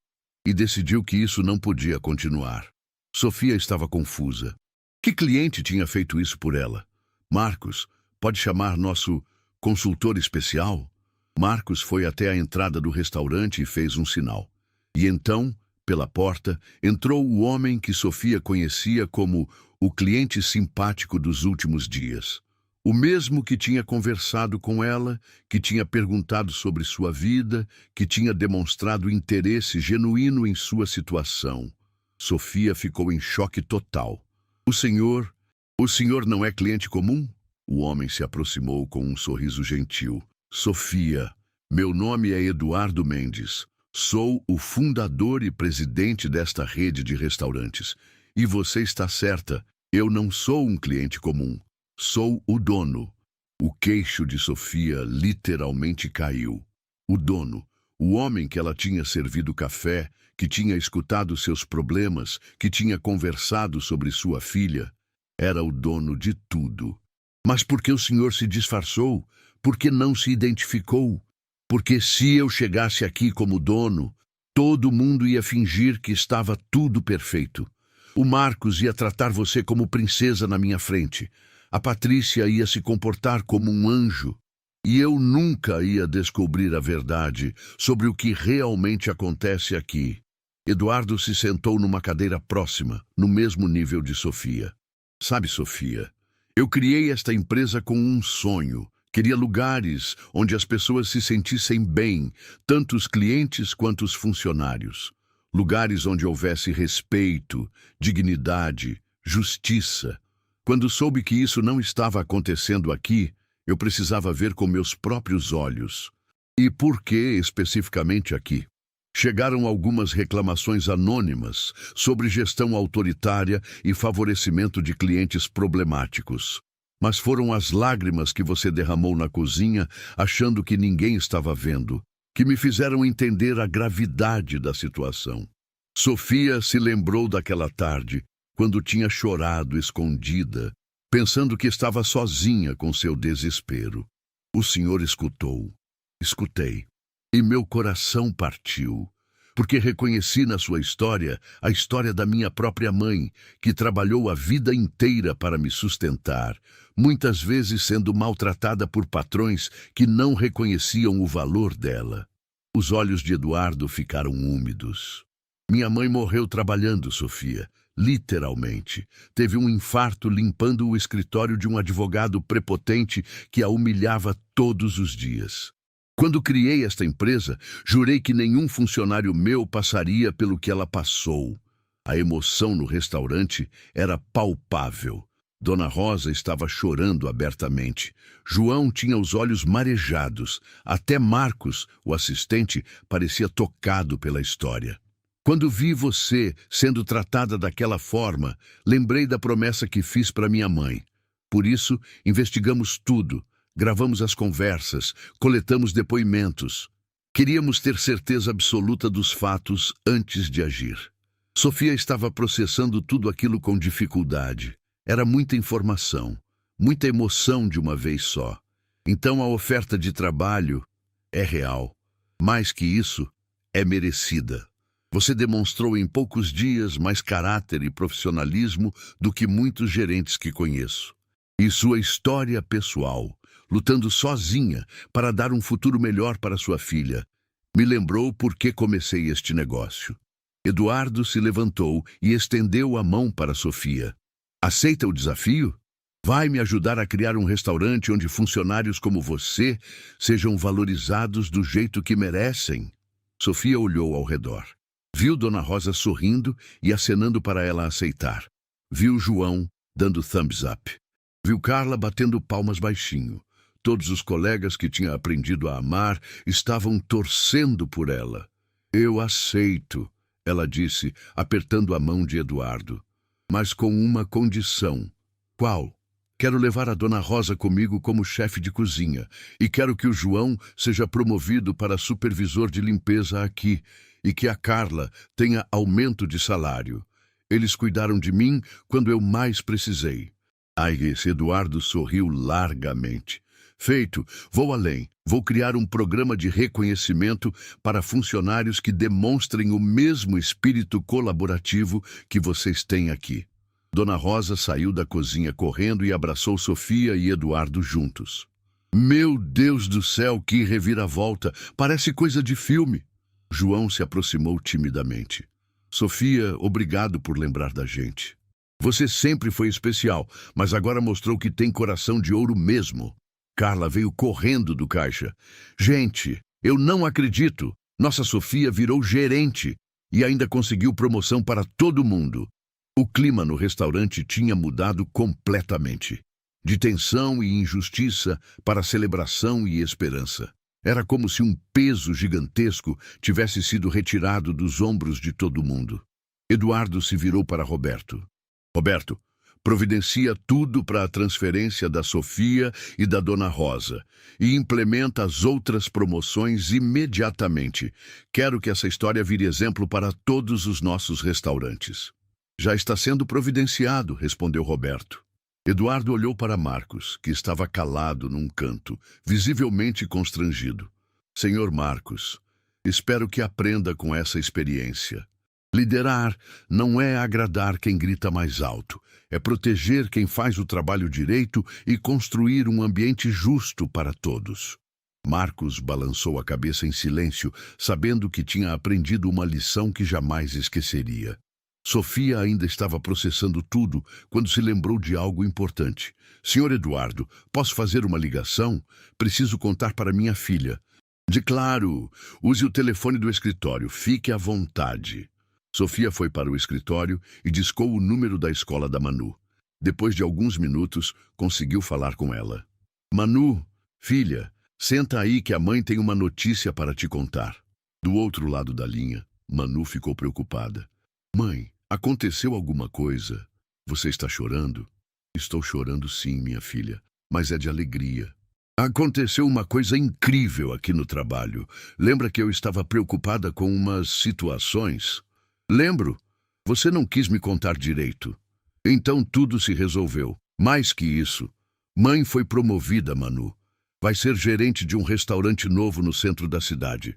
E decidiu que isso não podia continuar. Sofia estava confusa. Que cliente tinha feito isso por ela? Marcos, pode chamar nosso consultor especial? Marcos foi até a entrada do restaurante e fez um sinal. E então, pela porta, entrou o homem que Sofia conhecia como o cliente simpático dos últimos dias. O mesmo que tinha conversado com ela, que tinha perguntado sobre sua vida, que tinha demonstrado interesse genuíno em sua situação. Sofia ficou em choque total. O senhor não é cliente comum? O homem se aproximou com um sorriso gentil. Sofia, meu nome é Eduardo Mendes. Sou o fundador e presidente desta rede de restaurantes. E você está certa, eu não sou um cliente comum. Sou o dono. O queixo de Sofia literalmente caiu. O dono, o homem que ela tinha servido café, que tinha escutado seus problemas, que tinha conversado sobre sua filha, era o dono de tudo. Mas por que o senhor se disfarçou? Por que não se identificou? Porque se eu chegasse aqui como dono, todo mundo ia fingir que estava tudo perfeito. O Marcos ia tratar você como princesa na minha frente. A Patrícia ia se comportar como um anjo. E eu nunca ia descobrir a verdade sobre o que realmente acontece aqui. Eduardo se sentou numa cadeira próxima, no mesmo nível de Sofia. Sabe, Sofia, eu criei esta empresa com um sonho. Queria lugares onde as pessoas se sentissem bem, tanto os clientes quanto os funcionários. Lugares onde houvesse respeito, dignidade, justiça. Quando soube que isso não estava acontecendo aqui, eu precisava ver com meus próprios olhos. E por que especificamente aqui? Chegaram algumas reclamações anônimas sobre gestão autoritária e favorecimento de clientes problemáticos. Mas foram as lágrimas que você derramou na cozinha, achando que ninguém estava vendo, que me fizeram entender a gravidade da situação. Sofia se lembrou daquela tarde, quando tinha chorado escondida, pensando que estava sozinha com seu desespero. O senhor escutou. Escutei. E meu coração partiu, porque reconheci na sua história a história da minha própria mãe, que trabalhou a vida inteira para me sustentar, muitas vezes sendo maltratada por patrões que não reconheciam o valor dela. Os olhos de Eduardo ficaram úmidos. Minha mãe morreu trabalhando, Sofia, literalmente. Teve um infarto limpando o escritório de um advogado prepotente que a humilhava todos os dias. Quando criei esta empresa, jurei que nenhum funcionário meu passaria pelo que ela passou. A emoção no restaurante era palpável. Dona Rosa estava chorando abertamente. João tinha os olhos marejados. Até Marcos, o assistente, parecia tocado pela história. Quando vi você sendo tratada daquela forma, lembrei da promessa que fiz para minha mãe. Por isso, investigamos tudo, gravamos as conversas, coletamos depoimentos. Queríamos ter certeza absoluta dos fatos antes de agir. Sofia estava processando tudo aquilo com dificuldade. Era muita informação, muita emoção de uma vez só. Então a oferta de trabalho é real. Mais que isso, é merecida. Você demonstrou em poucos dias mais caráter e profissionalismo do que muitos gerentes que conheço. E sua história pessoal, lutando sozinha para dar um futuro melhor para sua filha, me lembrou por que comecei este negócio. Eduardo se levantou e estendeu a mão para Sofia. Aceita o desafio? Vai me ajudar a criar um restaurante onde funcionários como você sejam valorizados do jeito que merecem. Sofia olhou ao redor. Viu Dona Rosa sorrindo e acenando para ela aceitar. Viu João dando thumbs up. Viu Carla batendo palmas baixinho. Todos os colegas que tinha aprendido a amar estavam torcendo por ela. Eu aceito, ela disse, apertando a mão de Eduardo. Mas com uma condição. Qual? Quero levar a Dona Rosa comigo como chefe de cozinha e quero que o João seja promovido para supervisor de limpeza aqui e que a Carla tenha aumento de salário. Eles cuidaram de mim quando eu mais precisei. Ai, esse Eduardo sorriu largamente. Feito, vou além. Vou criar um programa de reconhecimento para funcionários que demonstrem o mesmo espírito colaborativo que vocês têm aqui. Dona Rosa saiu da cozinha correndo e abraçou Sofia e Eduardo juntos. Meu Deus do céu, que reviravolta! Parece coisa de filme. João se aproximou timidamente. Sofia, obrigado por lembrar da gente. Você sempre foi especial, mas agora mostrou que tem coração de ouro mesmo. Carla veio correndo do caixa. Gente, eu não acredito. Nossa Sofia virou gerente e ainda conseguiu promoção para todo mundo. O clima no restaurante tinha mudado completamente. De tensão e injustiça para celebração e esperança. Era como se um peso gigantesco tivesse sido retirado dos ombros de todo mundo. Eduardo se virou para Roberto. Roberto, providencia tudo para a transferência da Sofia e da Dona Rosa e implementa as outras promoções imediatamente. Quero que essa história vire exemplo para todos os nossos restaurantes. Já está sendo providenciado, respondeu Roberto. Eduardo olhou para Marcos, que estava calado num canto, visivelmente constrangido. Senhor Marcos, espero que aprenda com essa experiência. Liderar não é agradar quem grita mais alto, é proteger quem faz o trabalho direito e construir um ambiente justo para todos. Marcos balançou a cabeça em silêncio, sabendo que tinha aprendido uma lição que jamais esqueceria. Sofia ainda estava processando tudo quando se lembrou de algo importante. Senhor Eduardo, posso fazer uma ligação? Preciso contar para minha filha. Claro, use o telefone do escritório, fique à vontade. Sofia foi para o escritório e discou o número da escola da Manu. Depois de alguns minutos, conseguiu falar com ela. Manu, filha, senta aí que a mãe tem uma notícia para te contar. Do outro lado da linha, Manu ficou preocupada. Mãe, aconteceu alguma coisa? Você está chorando? Estou chorando sim, minha filha, mas é de alegria. Aconteceu uma coisa incrível aqui no trabalho. Lembra que eu estava preocupada com umas situações? Lembro. Você não quis me contar direito. Então tudo se resolveu. Mais que isso. Mãe foi promovida, Manu. Vai ser gerente de um restaurante novo no centro da cidade.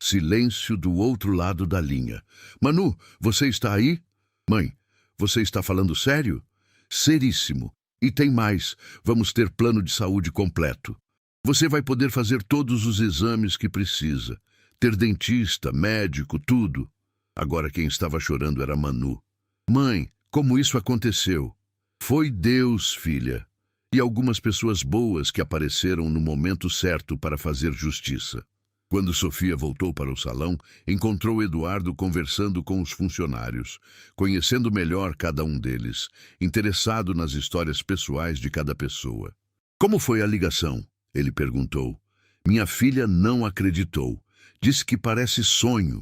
Silêncio do outro lado da linha. Manu, você está aí? Mãe, você está falando sério? Seríssimo. E tem mais, vamos ter plano de saúde completo. Você vai poder fazer todos os exames que precisa. Ter dentista, médico, tudo. Agora quem estava chorando era Manu. Mãe, como isso aconteceu? Foi Deus, filha. e algumas pessoas boas que apareceram no momento certo para fazer justiça. Quando Sofia voltou para o salão, encontrou Eduardo conversando com os funcionários, conhecendo melhor cada um deles, interessado nas histórias pessoais de cada pessoa. Como foi a ligação? Ele perguntou. Minha filha não acreditou. Disse que parece sonho.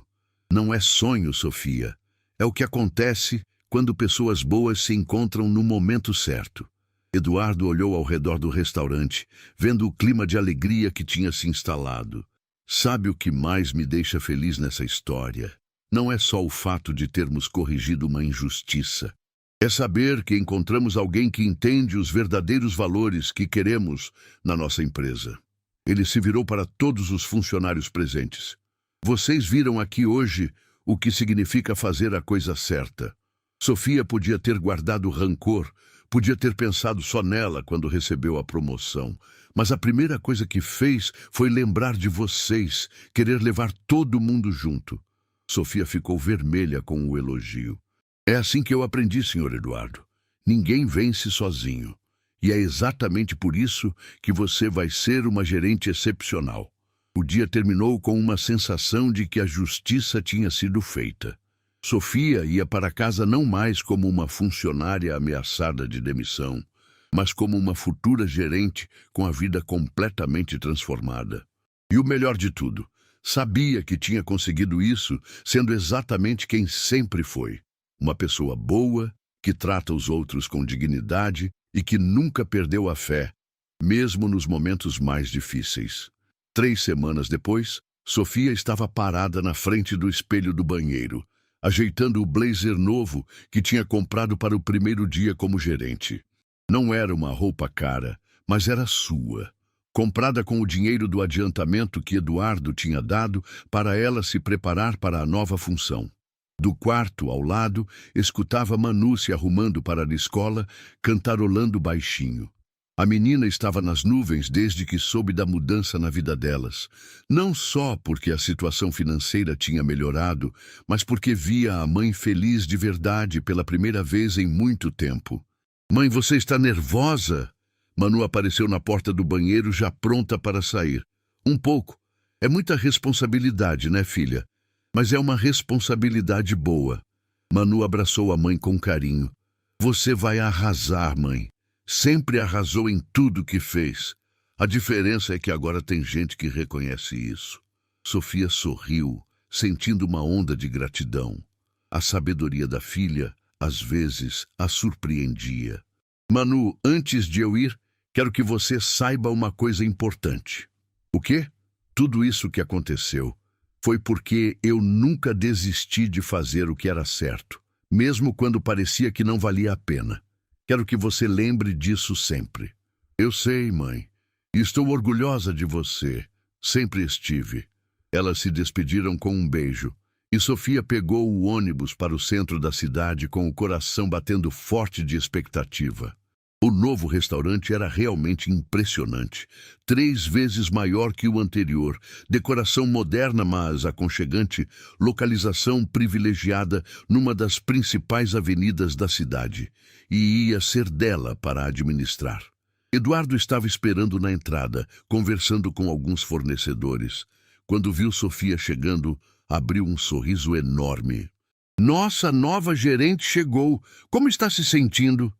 Não é sonho, Sofia. É o que acontece quando pessoas boas se encontram no momento certo. Eduardo olhou ao redor do restaurante, vendo o clima de alegria que tinha se instalado. Sabe o que mais me deixa feliz nessa história? Não é só o fato de termos corrigido uma injustiça. É saber que encontramos alguém que entende os verdadeiros valores que queremos na nossa empresa. Ele se virou para todos os funcionários presentes. Vocês viram aqui hoje o que significa fazer a coisa certa. Sofia podia ter guardado rancor, podia ter pensado só nela quando recebeu a promoção. Mas a primeira coisa que fez foi lembrar de vocês, querer levar todo mundo junto. Sofia ficou vermelha com o elogio. É assim que eu aprendi, Sr. Eduardo. Ninguém vence sozinho. E é exatamente por isso que você vai ser uma gerente excepcional. O dia terminou com uma sensação de que a justiça tinha sido feita. Sofia ia para casa não mais como uma funcionária ameaçada de demissão, mas como uma futura gerente com a vida completamente transformada. E o melhor de tudo, sabia que tinha conseguido isso sendo exatamente quem sempre foi. Uma pessoa boa, que trata os outros com dignidade e que nunca perdeu a fé, mesmo nos momentos mais difíceis. 3 semanas depois, Sofia estava parada na frente do espelho do banheiro, ajeitando o blazer novo que tinha comprado para o primeiro dia como gerente. Não era uma roupa cara, mas era sua, comprada com o dinheiro do adiantamento que Eduardo tinha dado para ela se preparar para a nova função. Do quarto ao lado, escutava Manu se arrumando para a escola, cantarolando baixinho. A menina estava nas nuvens desde que soube da mudança na vida delas. Não só porque a situação financeira tinha melhorado, mas porque via a mãe feliz de verdade pela primeira vez em muito tempo. Mãe, você está nervosa? Manu apareceu na porta do banheiro já pronta para sair. Um pouco. É muita responsabilidade, né, filha? Mas é uma responsabilidade boa. Manu abraçou a mãe com carinho. Você vai arrasar, mãe. Sempre arrasou em tudo que fez. A diferença é que agora tem gente que reconhece isso. Sofia sorriu, sentindo uma onda de gratidão. A sabedoria da filha, às vezes, a surpreendia. Manu, antes de eu ir, quero que você saiba uma coisa importante. O quê? Tudo isso que aconteceu foi porque eu nunca desisti de fazer o que era certo, mesmo quando parecia que não valia a pena. Quero que você lembre disso sempre. Eu sei, mãe. E estou orgulhosa de você. Sempre estive. Elas se despediram com um beijo. E Sofia pegou o ônibus para o centro da cidade com o coração batendo forte de expectativa. O novo restaurante era realmente impressionante. 3 vezes maior que o anterior. Decoração moderna, mas aconchegante. Localização privilegiada numa das principais avenidas da cidade. E ia ser dela para administrar. Eduardo estava esperando na entrada, conversando com alguns fornecedores. Quando viu Sofia chegando, abriu um sorriso enorme. Nossa nova gerente chegou. Como está se sentindo?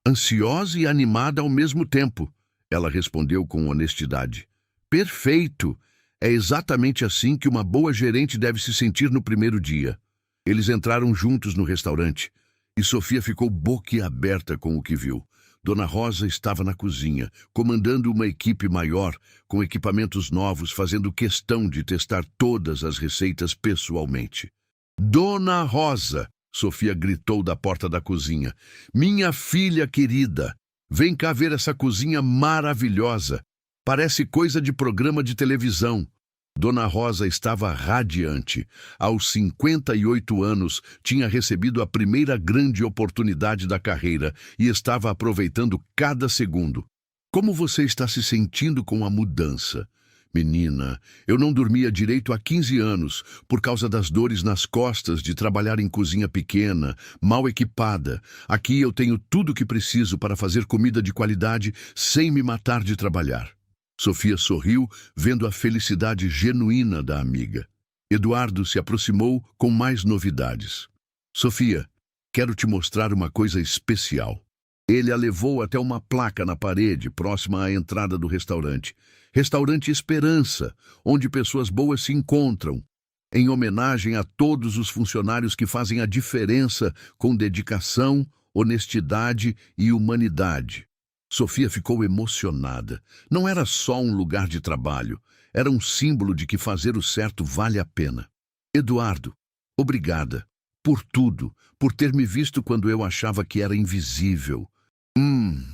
Ansiosa e animada ao mesmo tempo. Ela respondeu com honestidade. Perfeito! É exatamente assim que uma boa gerente deve se sentir no primeiro dia. Eles entraram juntos no restaurante. E Sofia ficou boquiaberta com o que viu. Dona Rosa estava na cozinha, comandando uma equipe maior, com equipamentos novos, fazendo questão de testar todas as receitas pessoalmente. Dona Rosa! Sofia gritou da porta da cozinha. Minha filha querida, vem cá ver essa cozinha maravilhosa. Parece coisa de programa de televisão. Dona Rosa estava radiante. Aos 58 anos, tinha recebido a primeira grande oportunidade da carreira e estava aproveitando cada segundo. Como você está se sentindo com a mudança? Menina, eu não dormia direito há 15 anos por causa das dores nas costas de trabalhar em cozinha pequena, mal equipada. Aqui eu tenho tudo o que preciso para fazer comida de qualidade sem me matar de trabalhar. Sofia sorriu, vendo a felicidade genuína da amiga. Eduardo se aproximou com mais novidades. Sofia, quero te mostrar uma coisa especial. Ele a levou até uma placa na parede próxima à entrada do restaurante. Restaurante Esperança, onde pessoas boas se encontram, em homenagem a todos os funcionários que fazem a diferença com dedicação, honestidade e humanidade. Sofia ficou emocionada. Não era só um lugar de trabalho, era um símbolo de que fazer o certo vale a pena. Eduardo, obrigada por tudo, por ter me visto quando eu achava que era invisível.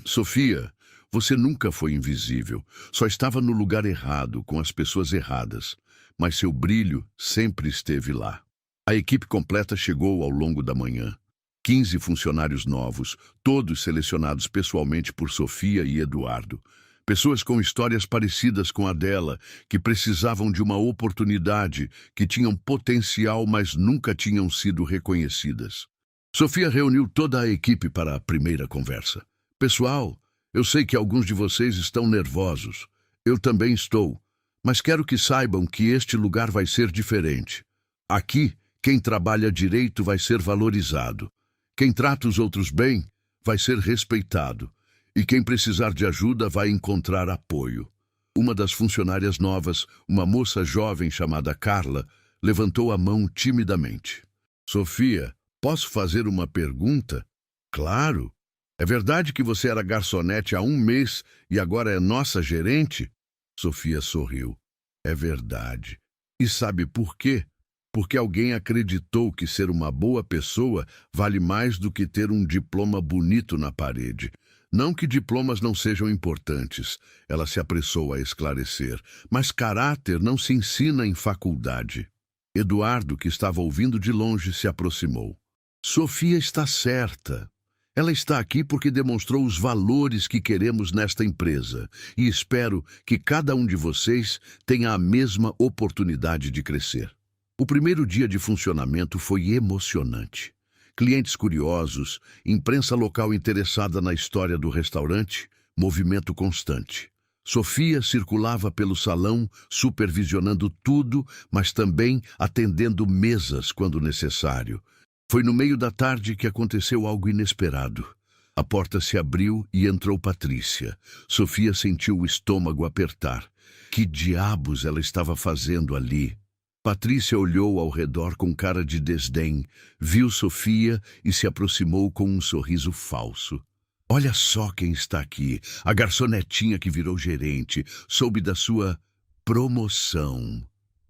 Sofia, você nunca foi invisível, só estava no lugar errado, com as pessoas erradas. Mas seu brilho sempre esteve lá. A equipe completa chegou ao longo da manhã. 15 funcionários novos, todos selecionados pessoalmente por Sofia e Eduardo. Pessoas com histórias parecidas com a dela, que precisavam de uma oportunidade, que tinham potencial, mas nunca tinham sido reconhecidas. Sofia reuniu toda a equipe para a primeira conversa. Pessoal, eu sei que alguns de vocês estão nervosos. Eu também estou. Mas quero que saibam que este lugar vai ser diferente. Aqui, quem trabalha direito vai ser valorizado. Quem trata os outros bem vai ser respeitado. E quem precisar de ajuda vai encontrar apoio. Uma das funcionárias novas, uma moça jovem chamada Carla, levantou a mão timidamente. Sofia, posso fazer uma pergunta? Claro. É verdade que você era garçonete há 1 mês e agora é nossa gerente? Sofia sorriu. É verdade. E sabe por quê? Porque alguém acreditou que ser uma boa pessoa vale mais do que ter um diploma bonito na parede. Não que diplomas não sejam importantes, ela se apressou a esclarecer, mas caráter não se ensina em faculdade. Eduardo, que estava ouvindo de longe, se aproximou. Sofia está certa. Ela está aqui porque demonstrou os valores que queremos nesta empresa e espero que cada um de vocês tenha a mesma oportunidade de crescer. O primeiro dia de funcionamento foi emocionante. Clientes curiosos, imprensa local interessada na história do restaurante, movimento constante. Sofia circulava pelo salão, supervisionando tudo, mas também atendendo mesas quando necessário. Foi no meio da tarde que aconteceu algo inesperado. A porta se abriu e entrou Patrícia. Sofia sentiu o estômago apertar. Que diabos ela estava fazendo ali? Patrícia olhou ao redor com cara de desdém, viu Sofia e se aproximou com um sorriso falso. Olha só quem está aqui, a garçonetinha que virou gerente, soube da sua promoção.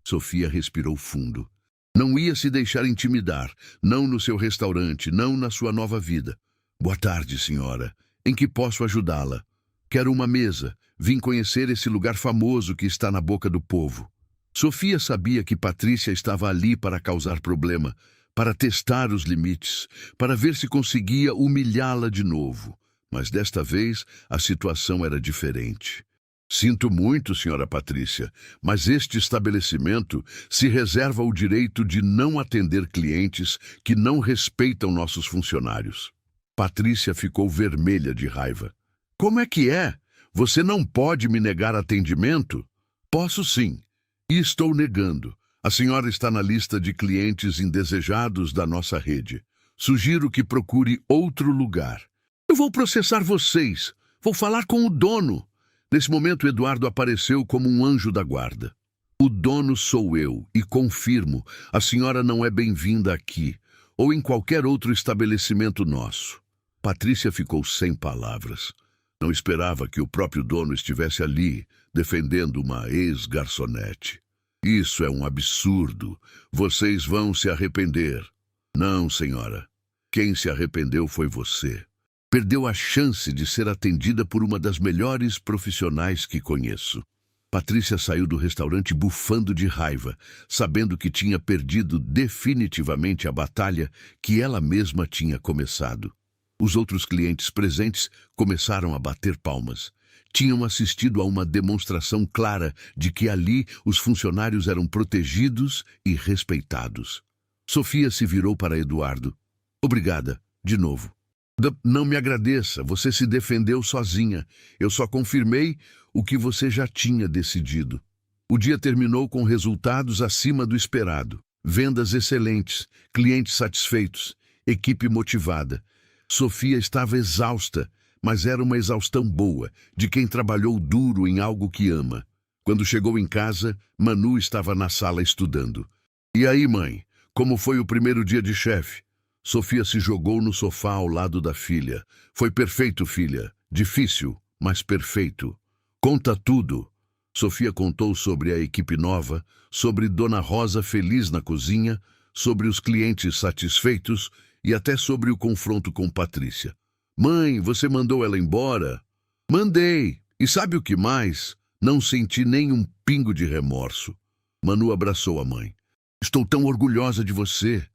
Sofia respirou fundo. Não ia se deixar intimidar, não no seu restaurante, não na sua nova vida. Boa tarde, senhora. Em que posso ajudá-la? Quero uma mesa. Vim conhecer esse lugar famoso que está na boca do povo. Sofia sabia que Patrícia estava ali para causar problema, para testar os limites, para ver se conseguia humilhá-la de novo. Mas desta vez a situação era diferente. Sinto muito, senhora Patrícia, mas este estabelecimento se reserva o direito de não atender clientes que não respeitam nossos funcionários. Patrícia ficou vermelha de raiva. Como é que é? Você não pode me negar atendimento? Posso sim. E estou negando. A senhora está na lista de clientes indesejados da nossa rede. Sugiro que procure outro lugar. Eu vou processar vocês. Vou falar com o dono. Nesse momento, Eduardo apareceu como um anjo da guarda. O dono sou eu, e confirmo, a senhora não é bem-vinda aqui, ou em qualquer outro estabelecimento nosso. Patrícia ficou sem palavras. Não esperava que o próprio dono estivesse ali, defendendo uma ex-garçonete. Isso é um absurdo. Vocês vão se arrepender. Não, senhora. Quem se arrependeu foi você. Perdeu a chance de ser atendida por uma das melhores profissionais que conheço. Patrícia saiu do restaurante bufando de raiva, sabendo que tinha perdido definitivamente a batalha que ela mesma tinha começado. Os outros clientes presentes começaram a bater palmas. tinham assistido a uma demonstração clara de que ali os funcionários eram protegidos e respeitados. Sofia se virou para Eduardo. Obrigada, de novo. Não me agradeça, você se defendeu sozinha. Eu só confirmei o que você já tinha decidido. O dia terminou com resultados acima do esperado. Vendas excelentes, clientes satisfeitos, equipe motivada. Sofia estava exausta, mas era uma exaustão boa, de quem trabalhou duro em algo que ama. Quando chegou em casa, Manu estava na sala estudando. E aí, mãe, como foi o primeiro dia de chefe? Sofia se jogou no sofá ao lado da filha. Foi perfeito, filha. Difícil, mas perfeito. Conta tudo. Sofia contou sobre a equipe nova, sobre Dona Rosa feliz na cozinha, sobre os clientes satisfeitos e até sobre o confronto com Patrícia. Mãe, você mandou ela embora? Mandei. E sabe o que mais? Não senti nem um pingo de remorso. Manu abraçou a mãe. Estou tão orgulhosa de você.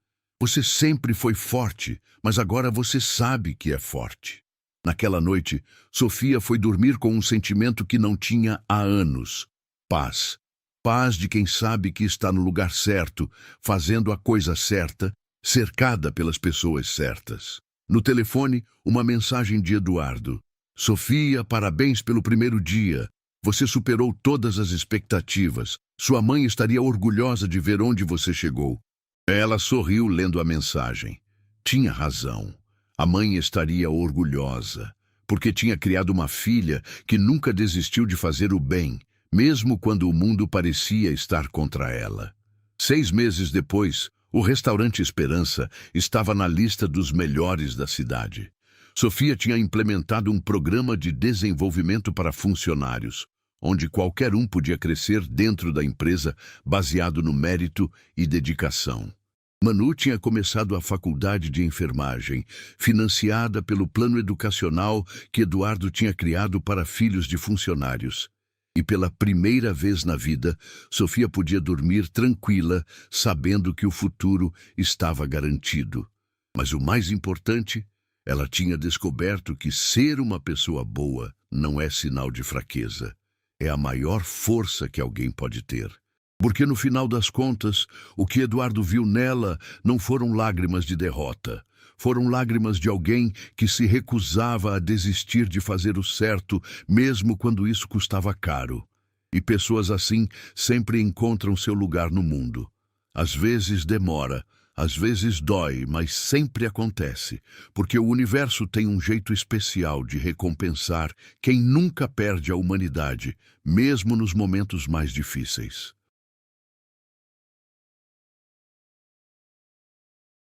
Você sempre foi forte, mas agora você sabe que é forte. Naquela noite, Sofia foi dormir com um sentimento que não tinha há anos. Paz. Paz de quem sabe que está no lugar certo, fazendo a coisa certa, cercada pelas pessoas certas. No telefone, uma mensagem de Eduardo. Sofia, parabéns pelo primeiro dia. Você superou todas as expectativas. Sua mãe estaria orgulhosa de ver onde você chegou. Ela sorriu lendo a mensagem. Tinha razão. A mãe estaria orgulhosa, porque tinha criado uma filha que nunca desistiu de fazer o bem, mesmo quando o mundo parecia estar contra ela. 6 meses depois, o restaurante Esperança estava na lista dos melhores da cidade. Sofia tinha implementado um programa de desenvolvimento para funcionários, onde qualquer um podia crescer dentro da empresa baseado no mérito e dedicação. Manu tinha começado a faculdade de enfermagem, financiada pelo plano educacional que Eduardo tinha criado para filhos de funcionários. E pela primeira vez na vida, Sofia podia dormir tranquila, sabendo que o futuro estava garantido. Mas o mais importante, ela tinha descoberto que ser uma pessoa boa não é sinal de fraqueza. É a maior força que alguém pode ter. Porque no final das contas, o que Eduardo viu nela não foram lágrimas de derrota. Foram lágrimas de alguém que se recusava a desistir de fazer o certo, mesmo quando isso custava caro. E pessoas assim sempre encontram seu lugar no mundo. Às vezes demora, às vezes dói, mas sempre acontece, porque o universo tem um jeito especial de recompensar quem nunca perde a humanidade, mesmo nos momentos mais difíceis.